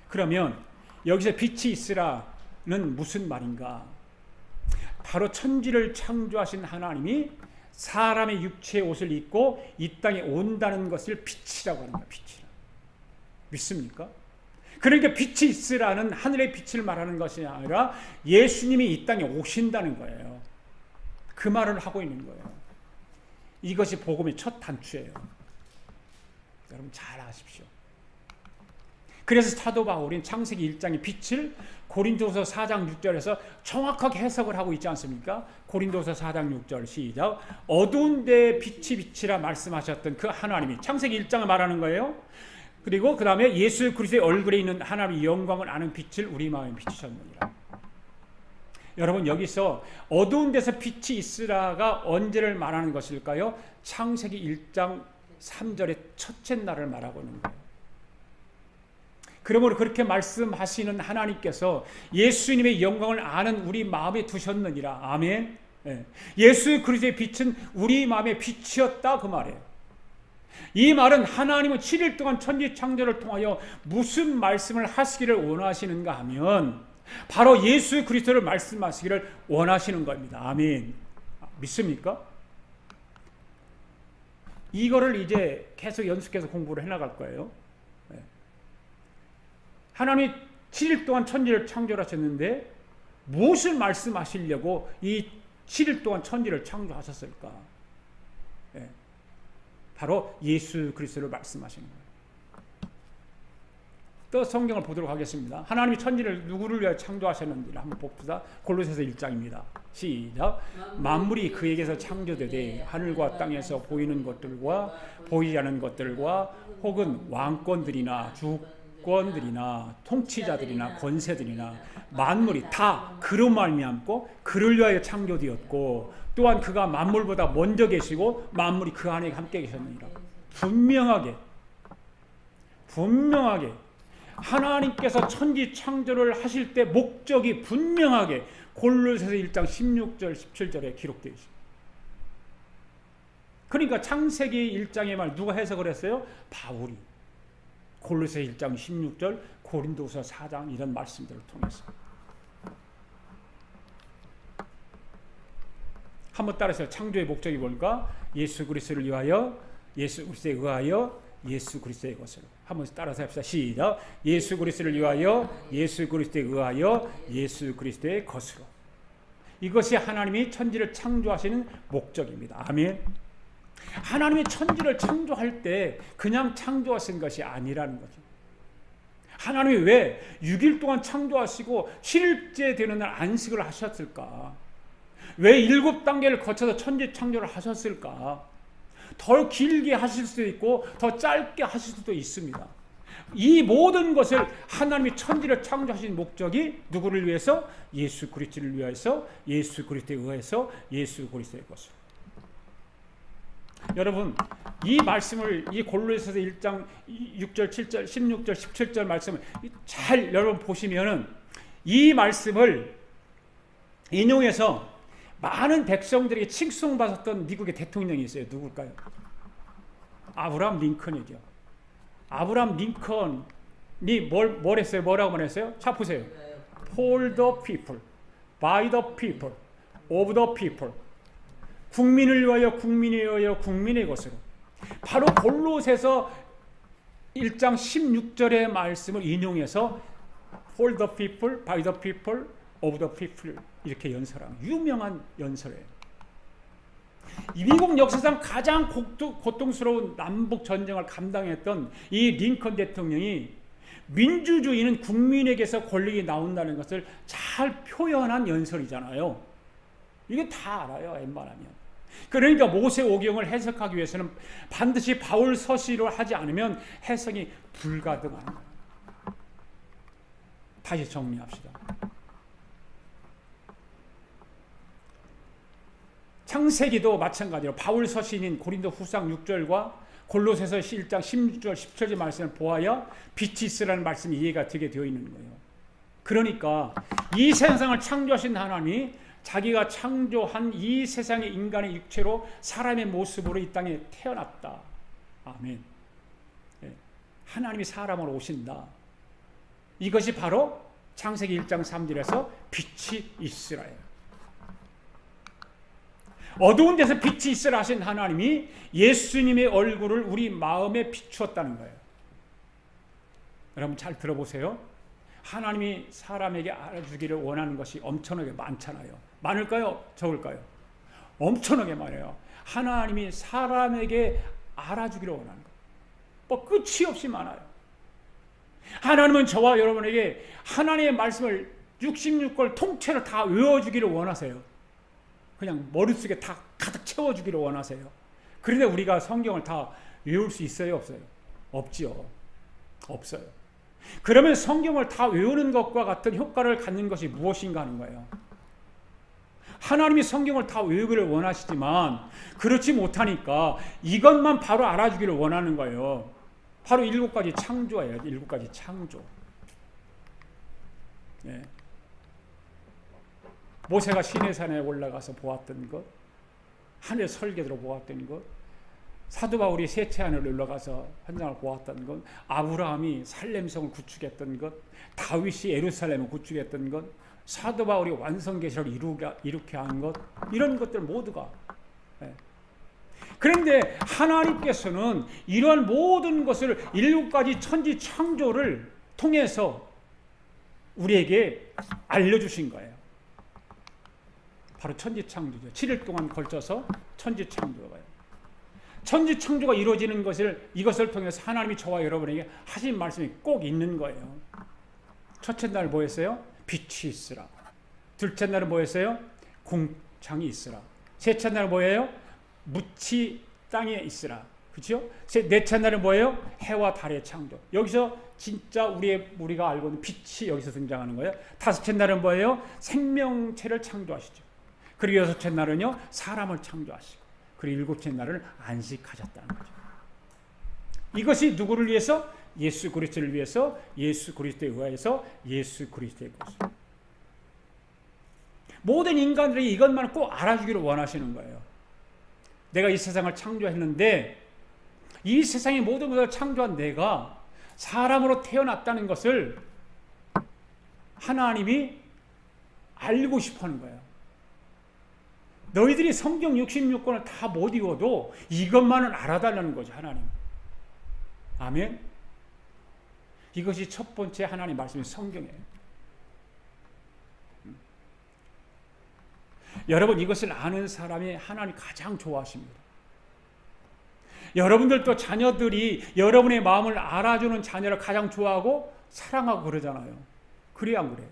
그러면 여기서 빛이 있으라는 무슨 말인가? 바로 천지를 창조하신 하나님이 사람의 육체의 옷을 입고 이 땅에 온다는 것을 빛이라고 하는 거예요. 빛이라. 믿습니까? 그러니까 빛이 있으라는 하늘의 빛을 말하는 것이 아니라 예수님이 이 땅에 오신다는 거예요. 그 말을 하고 있는 거예요. 이것이 복음의 첫 단추예요. 여러분 잘 아십시오. 그래서 사도 바울은 창세기 1장의 빛을 고린도서 4장 6절에서 정확하게 해석을 하고 있지 않습니까? 고린도서 4장 6절 시작. 어두운 데에 빛이 비치라 말씀하셨던 그 하나님이 창세기 1장을 말하는 거예요. 그리고 그 다음에 예수 그리스도의 얼굴에 있는 하나님의 영광을 아는 빛을 우리 마음에 비추셨느니라. 여러분 여기서 어두운 데서 빛이 있으라가 언제를 말하는 것일까요? 창세기 1장 3절의 첫째 날을 말하고 있는 거예요. 그러므로 그렇게 말씀하시는 하나님께서 예수님의 영광을 아는 우리 마음에 두셨느니라. 아멘. 예수 그리스도의 빛은 우리 마음의 빛이었다 그 말이에요. 이 말은 하나님은 7일 동안 천지 창조를 통하여 무슨 말씀을 하시기를 원하시는가 하면 바로 예수 그리스도를 말씀하시기를 원하시는 겁니다. 아멘. 믿습니까? 이거를 이제 계속 연습해서 공부를 해나갈 거예요. 하나님이 7일 동안 천지를 창조하셨는데 무엇을 말씀하시려고 이 7일 동안 천지를 창조하셨을까? 바로 예수 그리스도를 말씀하시는 거예요. 또 성경을 보도록 하겠습니다. 하나님이 천지를 누구를 위하여 창조하셨는지를 한번 봅시다. 골로새서 1장입니다. 시작. 만물이 그에게서 창조되되 하늘과 땅에서 보이는 것들과 보이지 않는 것들과 혹은 왕권들이나 주권들이나 통치자들이나 권세들이나 만물이 다 그로 말미암고 그를 위하여 창조되었고 또한 그가 만물보다 먼저 계시고 만물이 그 안에 함께 계셨느니라. 분명하게 하나님께서 천지 창조를 하실 때 목적이 분명하게 골로새서 1장 16절 17절에 기록되어 있습니다. 그러니까 창세기 1장의 말 누가 해석을 했어요? 바울이. 골로새서 1장 16절, 고린도후서 4장 이런 말씀들을 통해서. 한번 따라서 창조의 목적이 뭘까? 예수 그리스도를 위하여, 예수 그리스도에 의하여, 예수 그리스도의 것으로. 한번 따라서 합시다. 시작. 예수 그리스도를 위하여, 예수 그리스도에 의하여, 예수 그리스도의 것으로. 이것이 하나님이 천지를 창조하시는 목적입니다. 아멘. 하나님이 천지를 창조할 때 그냥 창조하신 것이 아니라는 거죠. 하나님이 왜 6일 동안 창조하시고 7일째 되는 날 안식을 하셨을까? 왜 7단계를 거쳐서 천지 창조를 하셨을까? 더 길게 하실 수도 있고 더 짧게 하실 수도 있습니다. 이 모든 것을 하나님이 천지를 창조하신 목적이 누구를 위해서? 예수 그리스도를 위해서, 예수 그리스도에 의해서, 예수 그리스도의 것으로. 여러분, 이 말씀을 이 골로새서 1장 6절, 7절, 16절, 17절 말씀을 잘 여러분 보시면은 이 말씀을 인용해서 많은 백성들에게 칭송받았던 미국의 대통령이 있어요. 누굴까요? 아브라함 링컨이죠. 아브라함 링컨이 뭘 했어요? 뭐라고 말했어요? 자 보세요. For the people, by the people, of the people. 국민을 위하여, 국민에 의하여, 국민의 것으로. 바로 골로새서 1장 16절의 말씀을 인용해서 For the people, by the people, of the people 이렇게 연설한 유명한 연설이에요. 미국 역사상 가장 고통스러운 남북 전쟁을 감당했던 이 링컨 대통령이 민주주의는 국민에게서 권력이 나온다는 것을 잘 표현한 연설이잖아요. 이게 다 알아요, 웬만하면. 그러니까 모세오경을 해석하기 위해서는 반드시 바울 서시로 하지 않으면 해석이 불가능한 거예요. 다시 정리합시다. 창세기도 마찬가지로 바울 서신인 고린도 후상 6절과 골로새서 1장 16절 17절 말씀을 보아야 빛이 있으라는 말씀이 이해가 되게 되어 있는 거예요. 그러니까 이 세상을 창조하신 하나님이 자기가 창조한 이 세상의 인간의 육체로 사람의 모습으로 이 땅에 태어났다. 아멘. 하나님이 사람으로 오신다. 이것이 바로 창세기 1장 3절에서 빛이 있으라예요. 어두운 데서 빛이 있으라 하신 하나님이 예수님의 얼굴을 우리 마음에 비추었다는 거예요. 여러분 잘 들어보세요. 하나님이 사람에게 알아주기를 원하는 것이 엄청나게 많잖아요. 많을까요? 적을까요? 엄청나게 많아요. 하나님이 사람에게 알아주기를 원하는 것. 뭐 끝이 없이 많아요. 하나님은 저와 여러분에게 하나님의 말씀을 66권 통째로 다 외워주기를 원하세요. 그냥 머릿속에 다 가득 채워주기를 원하세요. 그런데 우리가 성경을 다 외울 수 있어요? 없어요? 없지요. 없어요. 그러면 성경을 다 외우는 것과 같은 효과를 갖는 것이 무엇인가 하는 거예요. 하나님이 성경을 다 외우기를 원하시지만 그렇지 못하니까 이것만 바로 알아주기를 원하는 거예요. 바로 7가지 창조예요. 7가지 창조. 예. 모세가 시내산에 올라가서 보았던 것, 하늘 설계도로 보았던 것, 사도 바울이 세채하늘에 올라가서 현장을 보았던 것, 아브라함이 살렘성을 구축했던 것, 다윗이 예루살렘을 구축했던 것, 사도 바울이 완성계시를 이루게 한 것, 이런 것들 모두가. 그런데 하나님께서는 이러한 모든 것을 7가지 천지 창조를 통해서 우리에게 알려주신 거예요. 바로 천지 창조죠. 7일 동안 걸쳐서 천지 창조예요. 천지 창조가 이루어지는 이것을 통해서 하나님이 저와 여러분에게 하신 말씀이 꼭 있는 거예요. 첫째 날 뭐였어요? 빛이 있으라. 둘째 날은 뭐였어요? 공창이 있으라. 셋째 날은 뭐예요? 묻이 땅에 있으라. 그렇죠? 넷째 날은 뭐예요? 해와 달의 창조. 여기서 진짜 우리가 알고 있는 빛이 여기서 등장하는 거예요. 다섯째 날은 뭐예요? 생명체를 창조하시죠. 그리고 여섯째 날은요, 사람을 창조하시고, 그리고 일곱째 날은 안식하셨다는 거죠. 이것이 누구를 위해서? 예수 그리스도를 위해서, 예수 그리스도에 의하여서, 예수 그리스도의 것을. 모든 인간들이 이것만 꼭 알아주기를 원하시는 거예요. 내가 이 세상을 창조했는데 이 세상의 모든 것을 창조한 내가 사람으로 태어났다는 것을 하나님이 알고 싶어하는 거예요. 너희들이 성경 66권을 다 못 읽어도 이것만은 알아달라는 거죠, 하나님. 아멘. 이것이 첫 번째 하나님 말씀인 성경이에요. 여러분, 이것을 아는 사람이 하나님 가장 좋아하십니다. 여러분들도 자녀들이 여러분의 마음을 알아주는 자녀를 가장 좋아하고 사랑하고 그러잖아요. 그래야 안 그래요?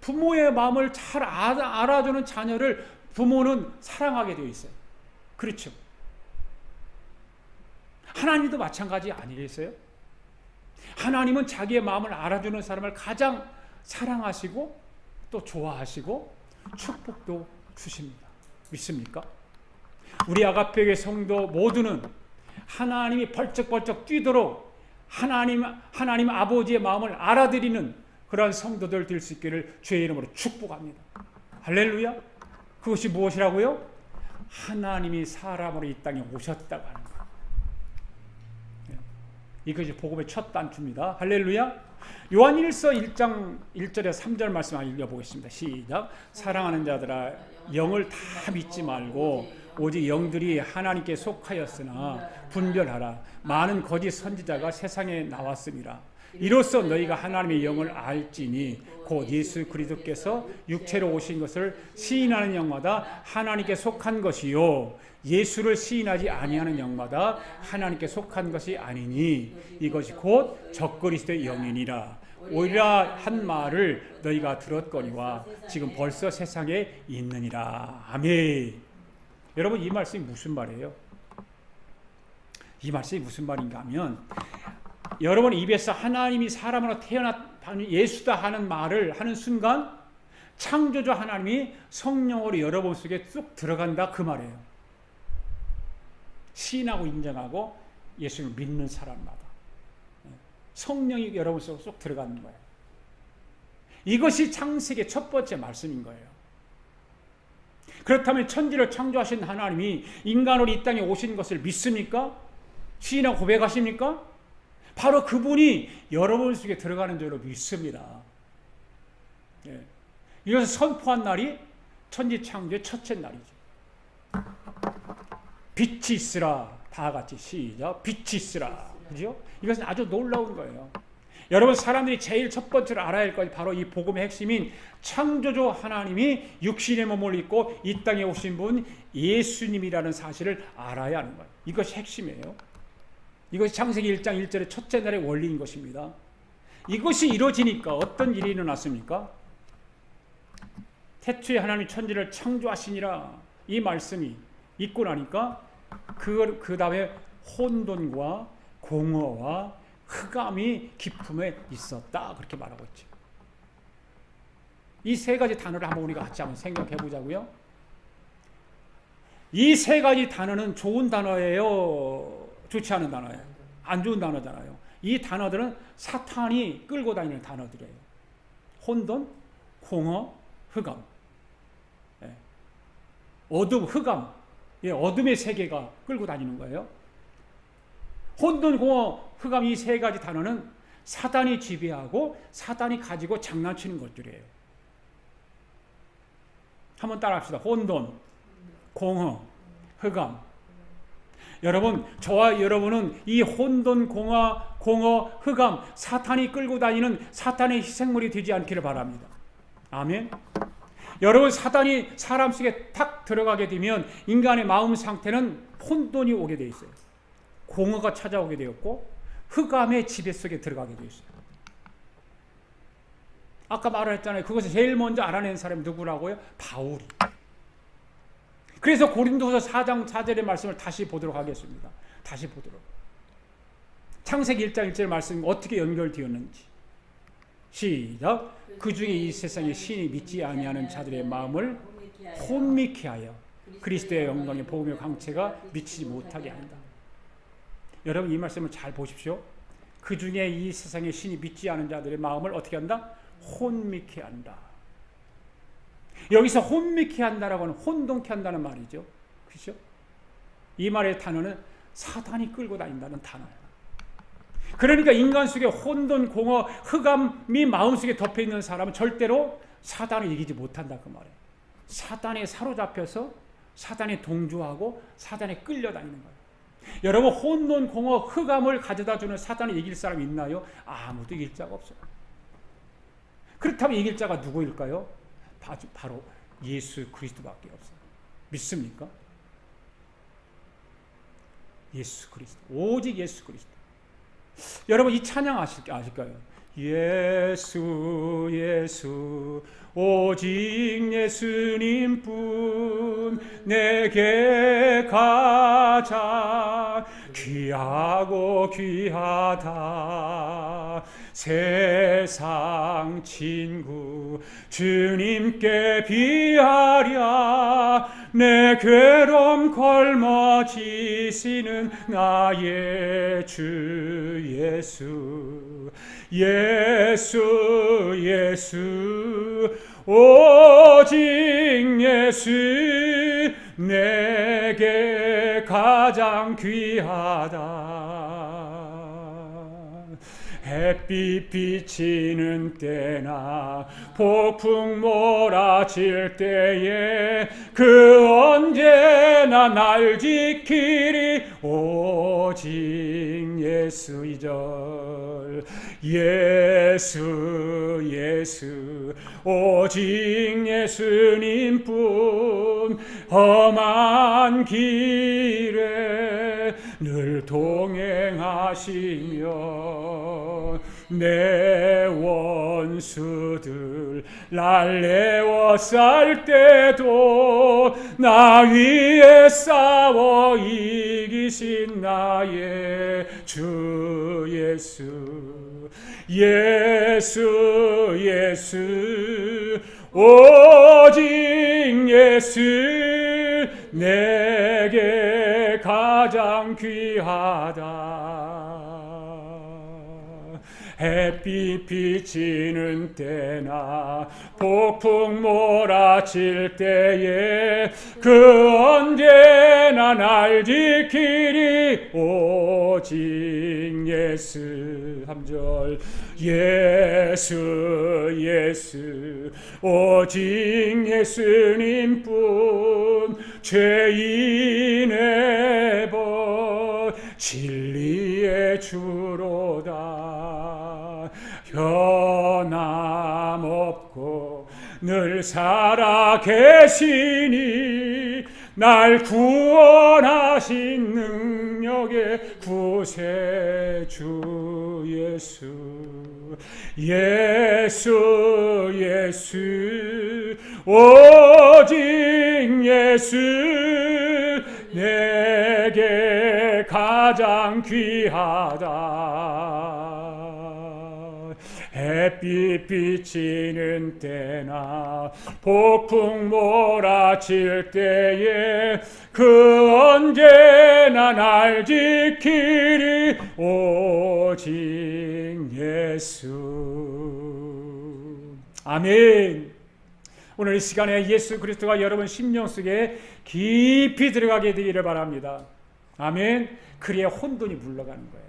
부모의 마음을 잘 알아주는 자녀를 부모는 사랑하게 되어 있어요. 그렇죠? 하나님도 마찬가지 아니겠어요? 하나님은 자기의 마음을 알아주는 사람을 가장 사랑하시고 또 좋아하시고 축복도 주십니다. 믿습니까? 우리 아가페교회 성도 모두는 하나님이 벌쩍벌쩍 뛰도록 하나님 아버지의 마음을 알아들이는 그러한 성도들 될 수 있기를 주의 이름으로 축복합니다. 할렐루야. 그것이 무엇이라고요? 하나님이 사람으로 이 땅에 오셨다고 하는 거예요. 이것이 복음의 첫 단추입니다. 할렐루야. 요한일서 1장 1절에 3절 말씀 읽어보겠습니다. 시작. 사랑하는 자들아, 영을 다 믿지 말고 오직 영들이 하나님께 속하였으나 분별하라. 많은 거짓 선지자가 세상에 나왔음이라. 이로써 너희가 하나님의 영을 알지니 곧 예수 그리스도께서 육체로 오신 것을 시인하는 영마다 하나님께 속한 것이요 예수를 시인하지 아니하는 영마다 하나님께 속한 것이 아니니 이것이 곧 적그리스도의 영이니라. 오히려 한 말을 너희가 들었거니와 지금 벌써 세상에 있느니라. 아멘. 여러분, 이 말씀이 무슨 말이에요? 이 말씀이 무슨 말인가 하면 여러분 입에서 하나님이 사람으로 태어났다는 예수다 하는 말을 하는 순간 창조주 하나님이 성령으로 여러분 속에 쑥 들어간다, 그 말이에요. 시인하고 인정하고 예수를 믿는 사람마다 성령이 여러분 속에 쏙 들어가는 거예요. 이것이 창세기의 첫 번째 말씀인 거예요. 그렇다면 천지를 창조하신 하나님이 인간으로 이 땅에 오신 것을 믿습니까? 시인하고 고백하십니까? 바로 그분이 여러분 속에 들어가는 줄로 믿습니다. 예. 이것을 선포한 날이 천지 창조의 첫째 날이죠. 빛이 있으라. 다 같이 시작. 빛이 있으라. 그죠? 이것은 아주 놀라운 거예요. 여러분, 사람들이 제일 첫 번째로 알아야 할 것이 바로 이 복음의 핵심인 창조주 하나님이 육신의 몸을 입고 이 땅에 오신 분 예수님이라는 사실을 알아야 하는 거예요. 이것이 핵심이에요. 이것이 창세기 1장 1절의 첫째 날의 원리인 것입니다. 이것이 이루어지니까 어떤 일이 일어났습니까? 태초에 하나님이 천지를 창조하시니라, 이 말씀이 있고 나니까 그 다음에 혼돈과 공허와 흑암이 깊음에 있었다, 그렇게 말하고 있죠. 이 세 가지 단어를 한번 우리가 같이 한번 생각해 보자고요. 이 세 가지 단어는 좋은 단어예요, 좋지 않은 단어예요? 안 좋은 단어잖아요. 이 단어들은 사탄이 끌고 다니는 단어들이에요. 혼돈, 공허, 흑암. 어둠, 흑암. 어둠의 세계가 끌고 다니는 거예요. 혼돈, 공허, 흑암, 이 세 가지 단어는 사단이 지배하고 사단이 가지고 장난치는 것들이에요. 한번 따라합시다. 혼돈, 공허, 흑암. 여러분, 저와 여러분은 이 혼돈, 공허, 흑암, 사탄이 끌고 다니는 사탄의 희생물이 되지 않기를 바랍니다. 아멘. 여러분, 사단이 사람 속에 탁 들어가게 되면 인간의 마음 상태는 혼돈이 오게 돼 있어요. 공허가 찾아오게 되었고 흑암의 지배 속에 들어가게 돼 있어요. 아까 말했잖아요. 그것을 제일 먼저 알아낸 사람이 누구라고요? 바울이. 그래서 고린도서 4장 4절의 말씀을 다시 보도록 하겠습니다. 다시 보도록. 창세기 1장 1절 말씀 어떻게 연결되었는지. 시작. 그 중에 이 세상에 신이 믿지 아니하는 자들의 마음을 혼미케 하여 그리스도의 영광의 복음의 광채가 미치지 못하게 한다. 여러분, 이 말씀을 잘 보십시오. 그 중에 이 세상에 신이 믿지 않은 자들의 마음을 어떻게 한다? 혼미케 한다. 여기서 혼미케 한다라고 하는 혼동케 한다는 말이죠. 그렇죠? 이 말의 단어는 사단이 끌고 다닌다는 단어예요. 그러니까 인간 속에 혼돈, 공허, 흑암이 마음속에 덮여있는 사람은 절대로 사단을 이기지 못한다 그 말이에요. 사단에 사로잡혀서 사단에 동조하고 사단에 끌려다니는 거예요. 여러분, 혼돈, 공허, 흑암을 가져다주는 사단을 이길 사람이 있나요? 아무도 이길 자가 없어요. 그렇다면 이길 자가 누구일까요? 바로 예수 그리스도밖에 없어요. 믿습니까? 예수 그리스도, 오직 예수 그리스도. 여러분, 이 찬양 아실까요? 예수 예수 오직 예수님뿐 내게 가장 귀하고 귀하다. 세상 친구 주님께 비하랴. 내 괴로움 걸머지시는 나의 주 예수. 예수 예수 오직 예수 내게 가장 귀하다. 햇빛 비치는 때나 폭풍 몰아칠 때에 그 언제나 날 지키리 오직 예수. 2절 예수 예수 오직 예수님뿐 험한 길에 늘 동행하시며 내 원수들 날 에워쌀 때도 나 위에 싸워 이기신 나의 주 예수. 예수 예수 오직 예수 내게 가장 귀하다. 햇빛 비치는 때나 폭풍 몰아칠 때에 그 언제나 날 지키리 오직 예수. 3절 예수 예수 오직 예수님뿐 죄인의 벗 진리의 주로다. 변함없고 늘 살아 계시니 날 구원하신 능력의 구세주 예수. 예수 예수 오직 예수 내게 가장 귀하다. 햇빛 비치는 때나 폭풍 몰아칠 때에 그 언제나 날 지키리 오직 예수. 아멘. 오늘 이 시간에 예수 그리스도가 여러분 심령 속에 깊이 들어가게 되기를 바랍니다. 아멘. 그래야 혼돈이 물러가는 거예요.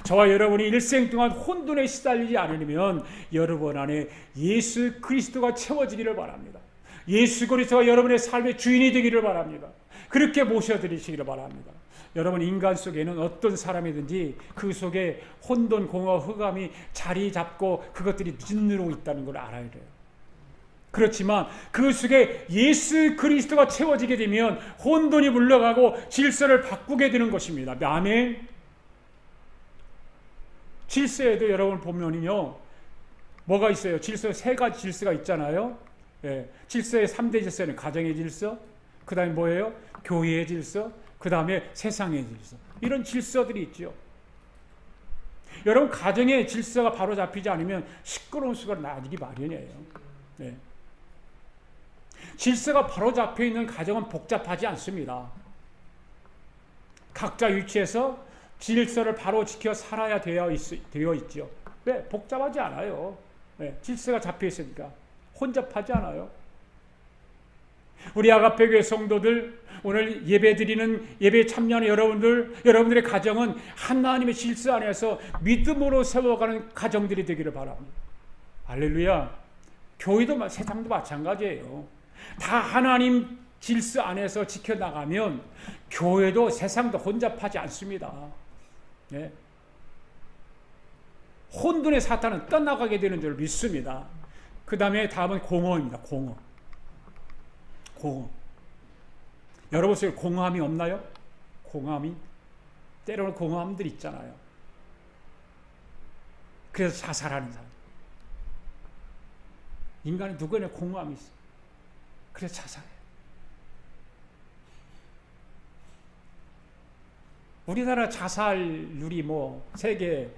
저와 여러분이 일생 동안 혼돈에 시달리지 않으려면 여러분 안에 예수 그리스도가 채워지기를 바랍니다. 예수 그리스도가 여러분의 삶의 주인이 되기를 바랍니다. 그렇게 모셔드리시기를 바랍니다. 여러분, 인간 속에는 어떤 사람이든지 그 속에 혼돈, 공허, 흑암이 자리 잡고 그것들이 짓누르고 있다는 걸 알아야 돼요. 그렇지만 그 속에 예수 그리스도가 채워지게 되면 혼돈이 물러가고 질서를 바꾸게 되는 것입니다. 아멘. 질서에도 여러분 보면요, 뭐가 있어요? 질서 세 가지 질서가 있잖아요. 예, 질서의 3대 질서는 가정의 질서, 그 다음에 뭐예요? 교회의 질서, 그 다음에 세상의 질서. 이런 질서들이 있죠. 여러분, 가정의 질서가 바로 잡히지 않으면 시끄러운 수가 나기 마련이에요. 예. 질서가 바로 잡혀 있는 가정은 복잡하지 않습니다. 각자 위치에서 질서를 바로 지켜 살아야 되어 있죠. 왜? 복잡하지 않아요. 네, 질서가 잡혀 있으니까 혼잡하지 않아요. 우리 아가페교회 성도들, 오늘 예배드리는 예배에 참여하는 여러분들의 가정은 하나님의 질서 안에서 믿음으로 세워가는 가정들이 되기를 바랍니다. 할렐루야. 교회도 세상도 마찬가지예요. 다 하나님 질서 안에서 지켜나가면 교회도 세상도 혼잡하지 않습니다. 네. 혼돈의 사탄은 떠나가게 되는 줄 믿습니다. 그 다음에 다음은 공허입니다. 공허. 여러분 속에 공허함이 없나요? 공허함이? 때로는 공허함들이 있잖아요. 그래서 자살하는 사람. 인간은 누구나 공허함이 있어. 그래서 자살해요. 우리나라 자살률이 세계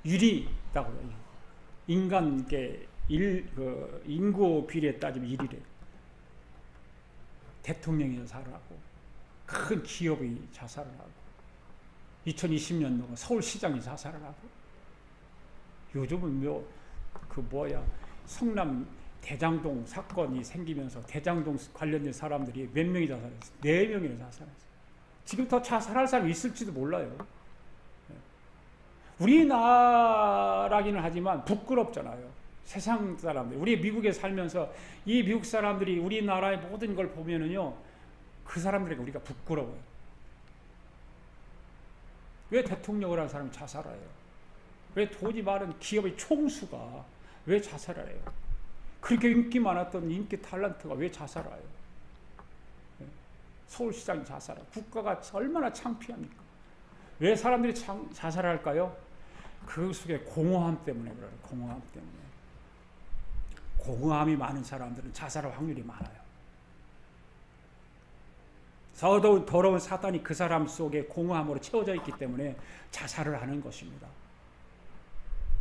1위 있다고요. 인간계 인구 비례에 따지면 1위래요. 대통령이 자살을 하고, 큰 기업이 자살을 하고, 2020년도가 서울시장이 자살을 하고, 요즘은 성남 대장동 사건이 생기면서 대장동 관련된 사람들이 몇 명이 자살했어요? 4명이나 자살했어요. 지금 더 자살할 사람이 있을지도 몰라요. 우리나라기는 하지만 부끄럽잖아요. 세상 사람들, 우리 미국에 살면서 이 미국 사람들이 우리나라의 모든 걸 보면은요, 그 사람들에게 우리가 부끄러워요. 왜 대통령을 한 사람이 자살해요? 왜 돈이 많은 기업의 총수가 왜 자살을 해요? 그렇게 인기 많았던 인기 탤런트가 왜 자살해요? 서울시장이 자살하고, 국가가 얼마나 창피합니까? 왜 사람들이 자살할까요? 그 속에 공허함 때문에 그래요. 공허함 때문에. 공허함이 많은 사람들은 자살할 확률이 많아요. 더러운 사탄이 그 사람 속에 공허함으로 채워져 있기 때문에 자살을 하는 것입니다.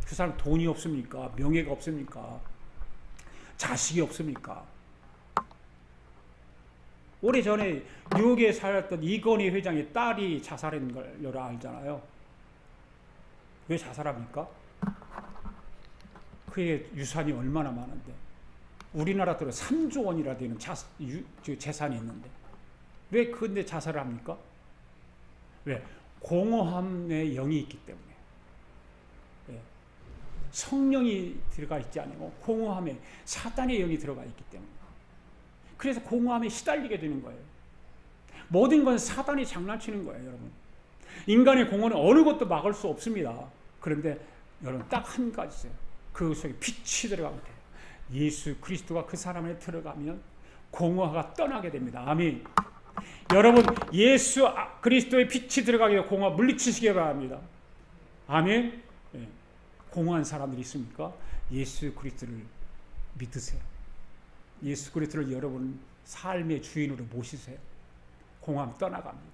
그 사람 돈이 없습니까? 명예가 없습니까? 자식이 없습니까? 오래전에 뉴욕에 살았던 이건희 회장의 딸이 자살한 걸 여러 알잖아요. 왜 자살합니까? 그의 유산이 얼마나 많은데, 우리나라 돈으로 3조 원이나 되는 재산이 있는데 왜 근데 자살을 합니까? 왜? 공허함의 영이 있기 때문에. 예. 성령이 들어가 있지 않고 공허함에 사탄의 영이 들어가 있기 때문에. 그래서 공허함에 시달리게 되는 거예요. 모든 건 사탄이 장난치는 거예요, 여러분. 인간의 공허는 어느 것도 막을 수 없습니다. 그런데 여러분, 딱 한 가지 있어요. 그 속에 빛이 들어가면 돼요. 예수 그리스도가 그 사람 안에 들어가면 공허가 떠나게 됩니다. 아멘. 여러분, 예수 그리스도의 빛이 들어가게 되고 공허 물리치시기 바랍니다. 아멘. 네. 공허한 사람들이 있습니까? 예수 그리스도를 믿으세요. 예수 그리스도를 여러분 삶의 주인으로 모시세요. 공허함 떠나갑니다.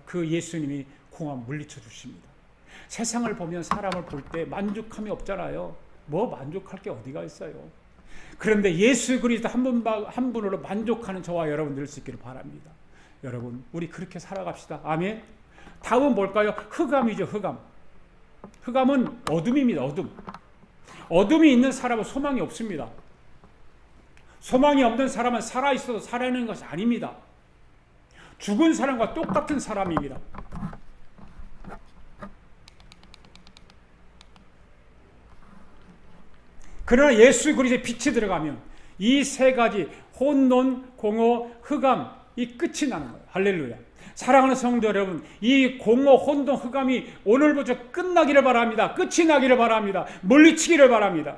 그 예수님이 공허함 물리쳐 주십니다. 세상을 보면, 사람을 볼 때 만족함이 없잖아요. 만족할 게 어디가 있어요. 그런데 예수 그리스도 한 분으로 만족하는 저와 여러분 될 수 있기를 바랍니다. 여러분, 우리 그렇게 살아갑시다. 아멘. 다음은 뭘까요? 흑암이죠. 흑암은 어둠입니다. 어둠이 있는 사람은 소망이 없습니다. 소망이 없는 사람은 살아있어도 살아있는 것이 아닙니다. 죽은 사람과 똑같은 사람입니다. 그러나 예수 그리스도의 빛이 들어가면 이 세 가지 혼돈, 공허, 흑암, 이 끝이 나는 거예요. 할렐루야. 사랑하는 성도 여러분, 이 공허, 혼돈, 흑암이 오늘부터 끝나기를 바랍니다. 끝이 나기를 바랍니다. 물리치기를 바랍니다.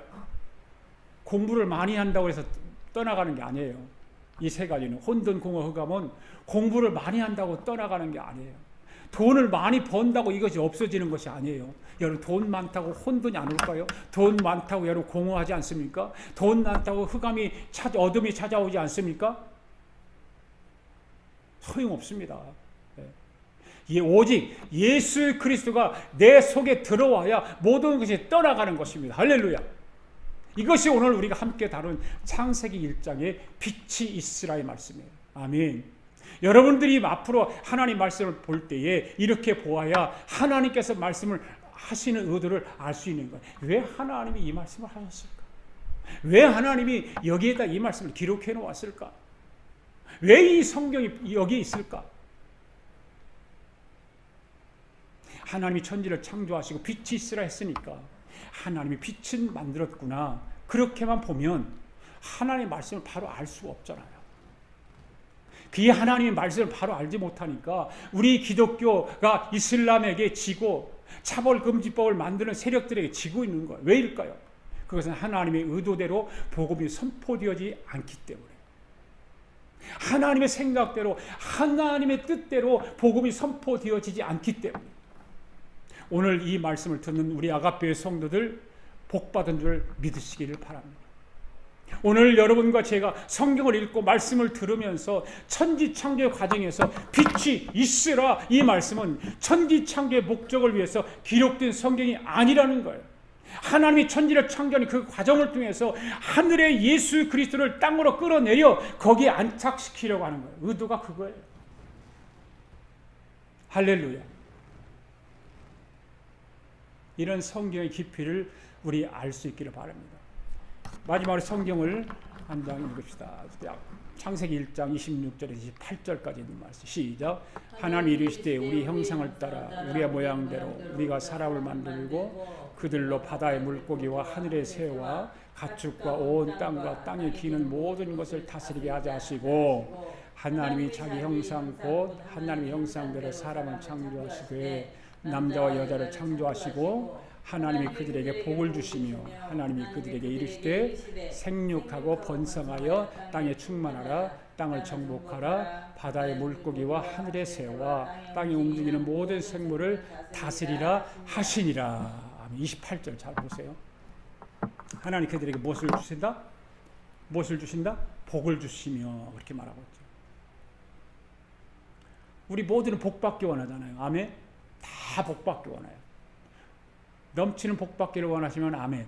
공부를 많이 한다고 해서 떠나가는 게 아니에요. 이 세 가지는 혼돈, 공허, 흑암은 공부를 많이 한다고 떠나가는 게 아니에요. 돈을 많이 번다고 이것이 없어지는 것이 아니에요. 여러분 돈 많다고 혼돈이 안 올까요? 돈 많다고 여러분 공허하지 않습니까? 돈 많다고 흑암이 어둠이 찾아오지 않습니까? 소용없습니다. 오직 예수 그리스도가 내 속에 들어와야 모든 것이 떠나가는 것입니다. 할렐루야. 이것이 오늘 우리가 함께 다룬 창세기 1장의 빛이 있으라의 말씀이에요. 아멘. 여러분들이 앞으로 하나님 말씀을 볼 때에 이렇게 보아야 하나님께서 말씀을 하시는 의도를 알 수 있는 거예요. 왜 하나님이 이 말씀을 하셨을까? 왜 하나님이 여기에다 이 말씀을 기록해 놓았을까? 왜 이 성경이 여기에 있을까? 하나님이 천지를 창조하시고 빛이 있으라 했으니까 하나님이 빛은 만들었구나. 그렇게만 보면 하나님의 말씀을 바로 알 수가 없잖아요. 그 하나님의 말씀을 바로 알지 못하니까 우리 기독교가 이슬람에게 지고 차별금지법을 만드는 세력들에게 지고 있는 거예요. 왜일까요? 그것은 하나님의 의도대로 복음이 선포되어지지 않기 때문에, 하나님의 생각대로 하나님의 뜻대로 복음이 선포되어지지 않기 때문에 오늘 이 말씀을 듣는 우리 아가페의 성도들 복받은 줄 믿으시기를 바랍니다. 오늘 여러분과 제가 성경을 읽고 말씀을 들으면서 천지창조의 과정에서 빛이 있으라, 이 말씀은 천지창조의 목적을 위해서 기록된 성경이 아니라는 거예요. 하나님이 천지를 창조하는 그 과정을 통해서 하늘의 예수 그리스도를 땅으로 끌어내려 거기에 안착시키려고 하는 거예요. 의도가 그거예요. 할렐루야. 이런 성경의 깊이를 우리 알 수 있기를 바랍니다. 마지막으로 성경을 한 장 읽읍시다. 창세기 1장 26절에서 28절까지 있는 말씀. 시작. 하나님이 이르시되 우리 형상을 따라 우리의 모양대로 우리가 사람을 만들고 그들로 바다의 물고기와 하늘의 새와 가축과 온 땅과 땅에 기는 모든 것을 다스리게 하자 하시고, 하나님이 자기 형상 곧 하나님의 형상대로 사람을 창조하시되 남자와 여자를 창조하시고 하나님이 그들에게 복을 주시며 하나님이 그들에게 이르시되 생육하고 번성하여 땅에 충만하라, 땅을 정복하라, 바다의 물고기와 하늘의 새와 땅에 움직이는 모든 생물을 다스리라 하시니라. 28절 잘 보세요. 하나님 그들에게 무엇을 주신다? 무엇을 주신다? 복을 주시며, 그렇게 말하고 있죠. 우리 모두는 복받기 원하잖아요. 아멘. 다 복받기 원해요. 넘치는 복받기를 원하시면 아멘.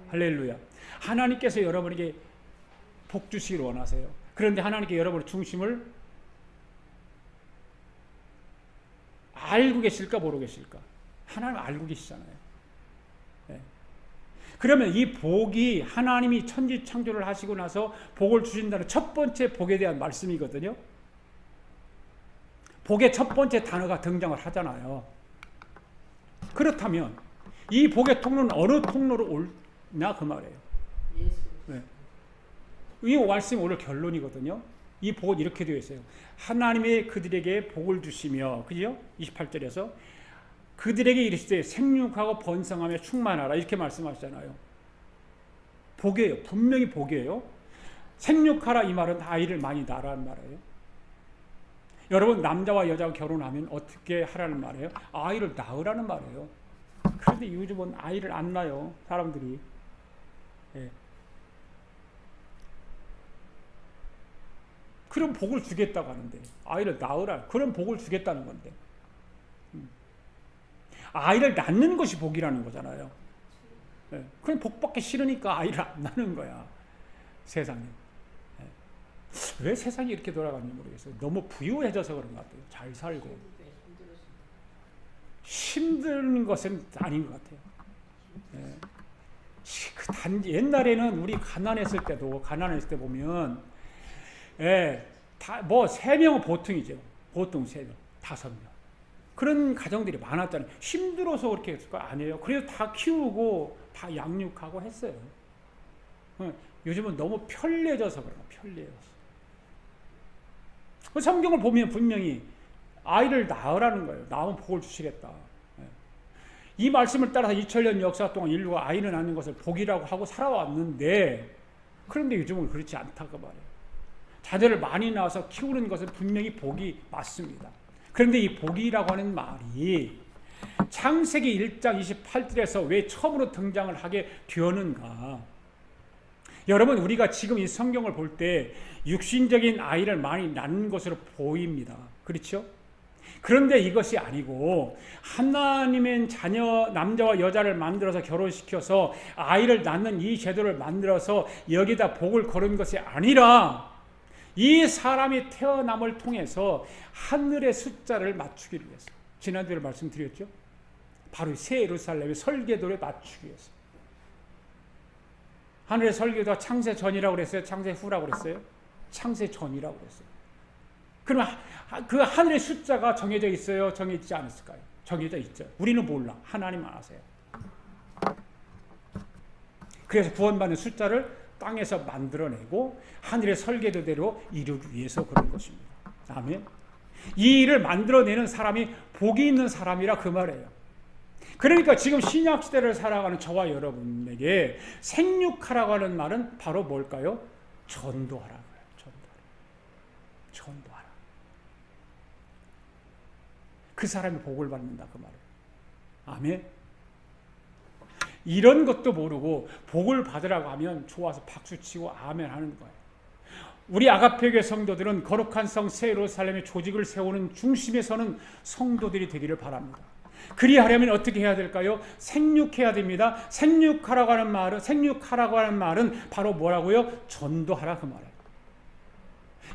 할렐루야. 하나님께서 여러분에게 복 주시기를 원하세요. 그런데 하나님께 여러분의 중심을 알고 계실까 모르고 계실까? 하나님 알고 계시잖아요. 네. 그러면 이 복이 하나님이 천지 창조를 하시고 나서 복을 주신다는 첫 번째 복에 대한 말씀이거든요. 복의 첫 번째 단어가 등장을 하잖아요. 그렇다면 이 복의 통로는 어느 통로로 올냐 그 말이에요. 네. 이 말씀이 오늘 결론이거든요. 이 복은 이렇게 되어 있어요. 하나님이 그들에게 복을 주시며, 그죠? 28절에서 그들에게 이르시되 생육하고 번성하며 충만하라, 이렇게 말씀하시잖아요. 복이에요. 분명히 복이에요. 생육하라 이 말은 아이를 많이 낳으라는 말이에요. 여러분, 남자와 여자가 결혼하면 어떻게 하라는 말이에요? 아이를 낳으라는 말이에요. 그런데 요즘은 아이를 안 낳아요, 사람들이. 예. 그런 복을 주겠다고 하는데, 아이를 낳으라, 그런 복을 주겠다는 건데, 아이를 낳는 것이 복이라는 거잖아요. 예. 그럼 복받기 싫으니까 아이를 안 낳는 거야, 세상에. 왜 세상이 이렇게 돌아가는지 모르겠어요. 너무 부유해져서 그런 것 같아요. 잘 살고. 힘든 것은 아닌 것 같아요. 단지 옛날에는 우리 가난했을 때 보면, 뭐 3명은 보통이죠. 보통 3명, 5명. 그런 가정들이 많았잖아요. 힘들어서 그렇게 했을 거 아니에요. 그래서 다 키우고 다 양육하고 했어요. 요즘은 너무 편리해져서 그래요. 편리해져서. 성경을 보면 분명히 아이를 낳으라는 거예요. 낳으면 복을 주시겠다. 이 말씀을 따라서 2000년 역사 동안 인류가 아이를 낳는 것을 복이라고 하고 살아왔는데, 그런데 요즘은 그렇지 않다고 말해요. 자녀를 많이 낳아서 키우는 것은 분명히 복이 맞습니다. 그런데 이 복이라고 하는 말이 창세기 1장 28절에서 왜 처음으로 등장을 하게 되었는가? 여러분, 우리가 지금 이 성경을 볼 때 육신적인 아이를 많이 낳는 것으로 보입니다. 그렇죠? 그런데 이것이 아니고 하나님의 자녀, 남자와 여자를 만들어서 결혼시켜서 아이를 낳는 이 제도를 만들어서 여기다 복을 걸은 것이 아니라 이 사람이 태어남을 통해서 하늘의 숫자를 맞추기 위해서, 지난주에 말씀드렸죠? 바로 새 예루살렘의 설계도를 맞추기 위해서. 하늘의 설계도가 창세 전이라고 그랬어요? 창세 후라고 그랬어요? 창세 전이라고 그랬어요. 그럼 그 하늘의 숫자가 정해져 있어요? 정해지지 않았을까요? 정해져 있죠. 우리는 몰라. 하나님만 아세요. 그래서 구원받는 숫자를 땅에서 만들어내고 하늘의 설계도대로 이루기 위해서 그런 것입니다. 아멘. 이 일을 만들어내는 사람이 복이 있는 사람이라 그 말이에요. 그러니까 지금 신약시대를 살아가는 저와 여러분에게 생육하라고 하는 말은 바로 뭘까요? 전도하라고요. 전도하라. 그 사람이 복을 받는다 그 말이에요. 아멘. 이런 것도 모르고 복을 받으라고 하면 좋아서 박수치고 아멘 하는 거예요. 우리 아가페교회 성도들은 거룩한 성 새 예루살렘의 조직을 세우는 중심에 서는 성도들이 되기를 바랍니다. 그리하려면 어떻게 해야 될까요? 생육해야 됩니다. 생육하라고 하는 말은 바로 뭐라고요? 전도하라 그 말이에요.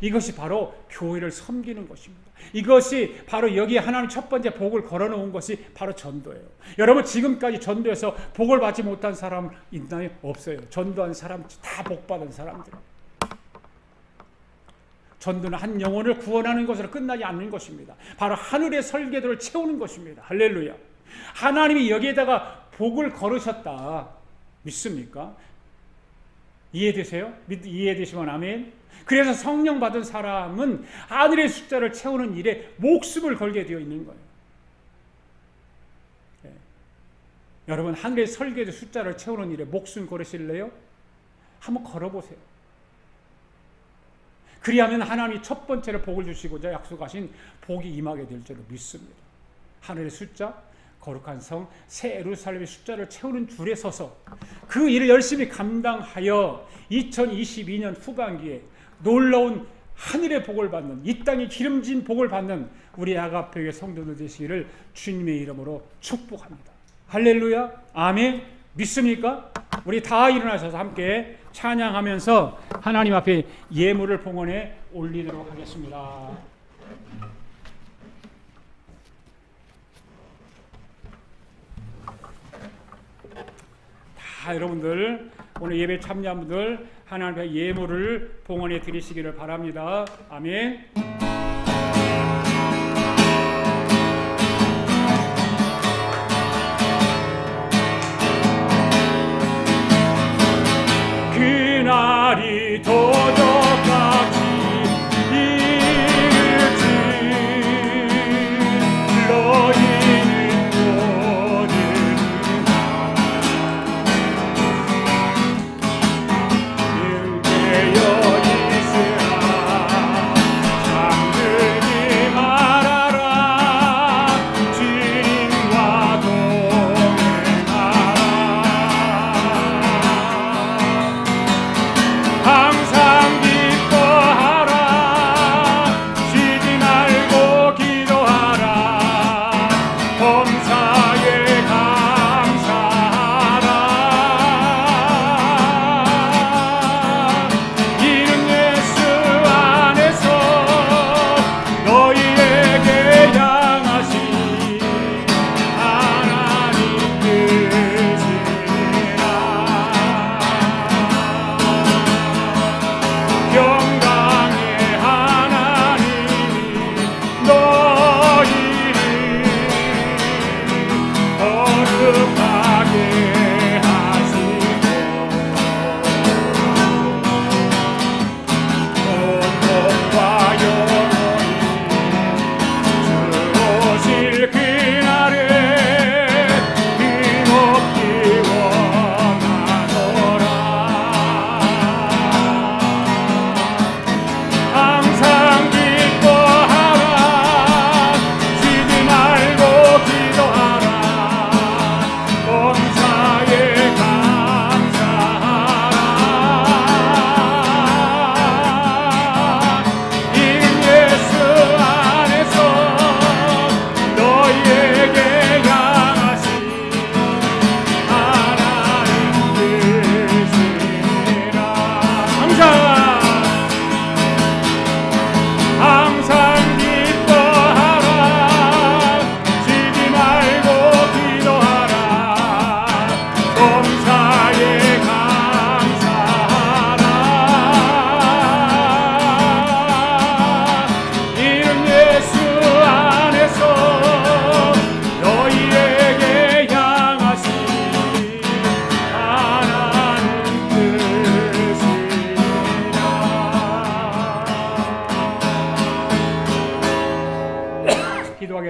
이것이 바로 교회를 섬기는 것입니다. 이것이 바로 여기에 하나님 첫 번째 복을 걸어놓은 것이 바로 전도예요. 여러분, 지금까지 전도해서 복을 받지 못한 사람 있나요? 없어요. 전도한 사람 다 복받은 사람들. 전도는 한 영혼을 구원하는 것으로 끝나지 않는 것입니다. 바로 하늘의 설계도를 채우는 것입니다. 할렐루야. 하나님이 여기에다가 복을 걸으셨다. 믿습니까? 이해되세요? 이해되시면 아멘. 그래서 성령 받은 사람은 하늘의 숫자를 채우는 일에 목숨을 걸게 되어 있는 거예요. 네. 여러분, 하늘의 설계도 숫자를 채우는 일에 목숨 걸으실래요? 한번 걸어보세요. 그리하면 하나님이 첫 번째로 복을 주시고자 약속하신 복이 임하게 될 줄로 믿습니다. 하늘의 숫자, 거룩한 성, 새 예루살렘의 숫자를 채우는 줄에 서서 그 일을 열심히 감당하여 2022년 후반기에 놀라운 하늘의 복을 받는, 이 땅에 기름진 복을 받는 우리 아가페교회 성도들 되시기를 주님의 이름으로 축복합니다. 할렐루야. 아멘. 믿습니까? 우리 다 일어나셔서 함께 찬양하면서 하나님 앞에 예물을 봉헌해 올리도록 하겠습니다. 다 여러분들 오늘 예배 참여한 분들 하나님 앞에 예물을 봉헌해 드리시기를 바랍니다. 아멘. 그날이 도적같이 이르지 너희는 모르나 일제여 있으라 잠들지 말아라 주님과 동행하라 항상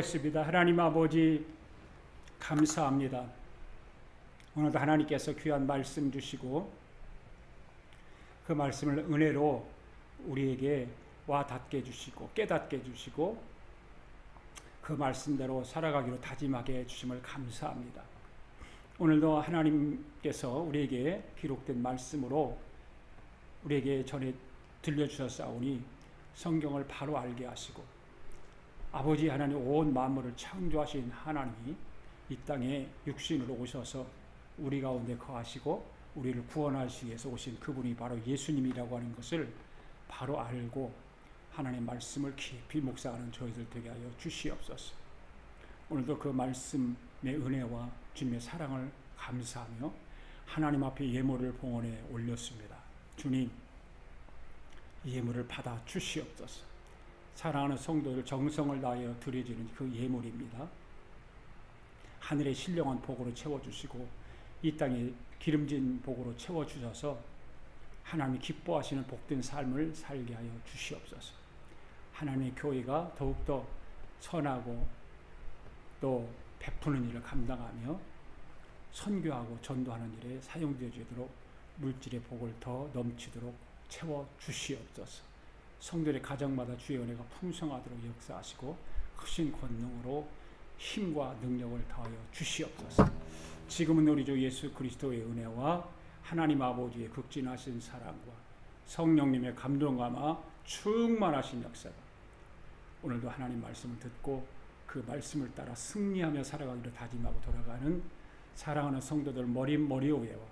기도하겠습니다. 하나님 아버지 감사합니다. 오늘도 하나님께서 귀한 말씀 주시고 그 말씀을 은혜로 우리에게 와 닿게 해주시고 깨닫게 해주시고 그 말씀대로 살아가기로 다짐하게 해주심을 감사합니다. 오늘도 하나님께서 우리에게 기록된 말씀으로 우리에게 전해 들려주셨사오니 성경을 바로 알게 하시고 아버지 하나님 온 만물을 창조하신 하나님이 이 땅에 육신으로 오셔서 우리 가운데 거하시고 우리를 구원하시기 위해서 오신 그분이 바로 예수님이라고 하는 것을 바로 알고 하나님의 말씀을 깊이 묵상하는 저희들 되게 하여 주시옵소서. 오늘도 그 말씀의 은혜와 주님의 사랑을 감사하며 하나님 앞에 예물을 봉헌에 올렸습니다. 주님, 이 예물을 받아 주시옵소서. 사랑하는 성도들 정성을 다하여 드려지는 그 예물입니다. 하늘의 신령한 복으로 채워주시고 이 땅에 기름진 복으로 채워주셔서 하나님이 기뻐하시는 복된 삶을 살게 하여 주시옵소서. 하나님의 교회가 더욱더 선하고 또 베푸는 일을 감당하며 선교하고 전도하는 일에 사용되어지도록 물질의 복을 더 넘치도록 채워주시옵소서. 성도의 가정마다 주의 은혜가 풍성하도록 역사하시고 크신 권능으로 힘과 능력을 더하여 주시옵소서. 지금은 우리 주 예수 그리스도의 은혜와 하나님 아버지의 극진하신 사랑과 성령님의 감동감화 충만하신 역사가 오늘도 하나님 말씀을 듣고 그 말씀을 따라 승리하며 살아가기로 다짐하고 돌아가는 사랑하는 성도들 머리 위에와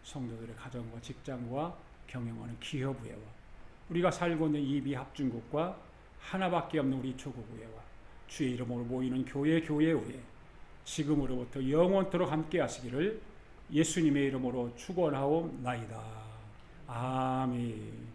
성도들의 가정과 직장과 경영하는 기업위에와 우리가 살고 있는 이 미합중국과 하나밖에 없는 우리 조국위에와 주의 이름으로 모이는 교회 위에 지금으로부터 영원토록 함께 하시기를 예수님의 이름으로 축원하옵나이다. 아멘.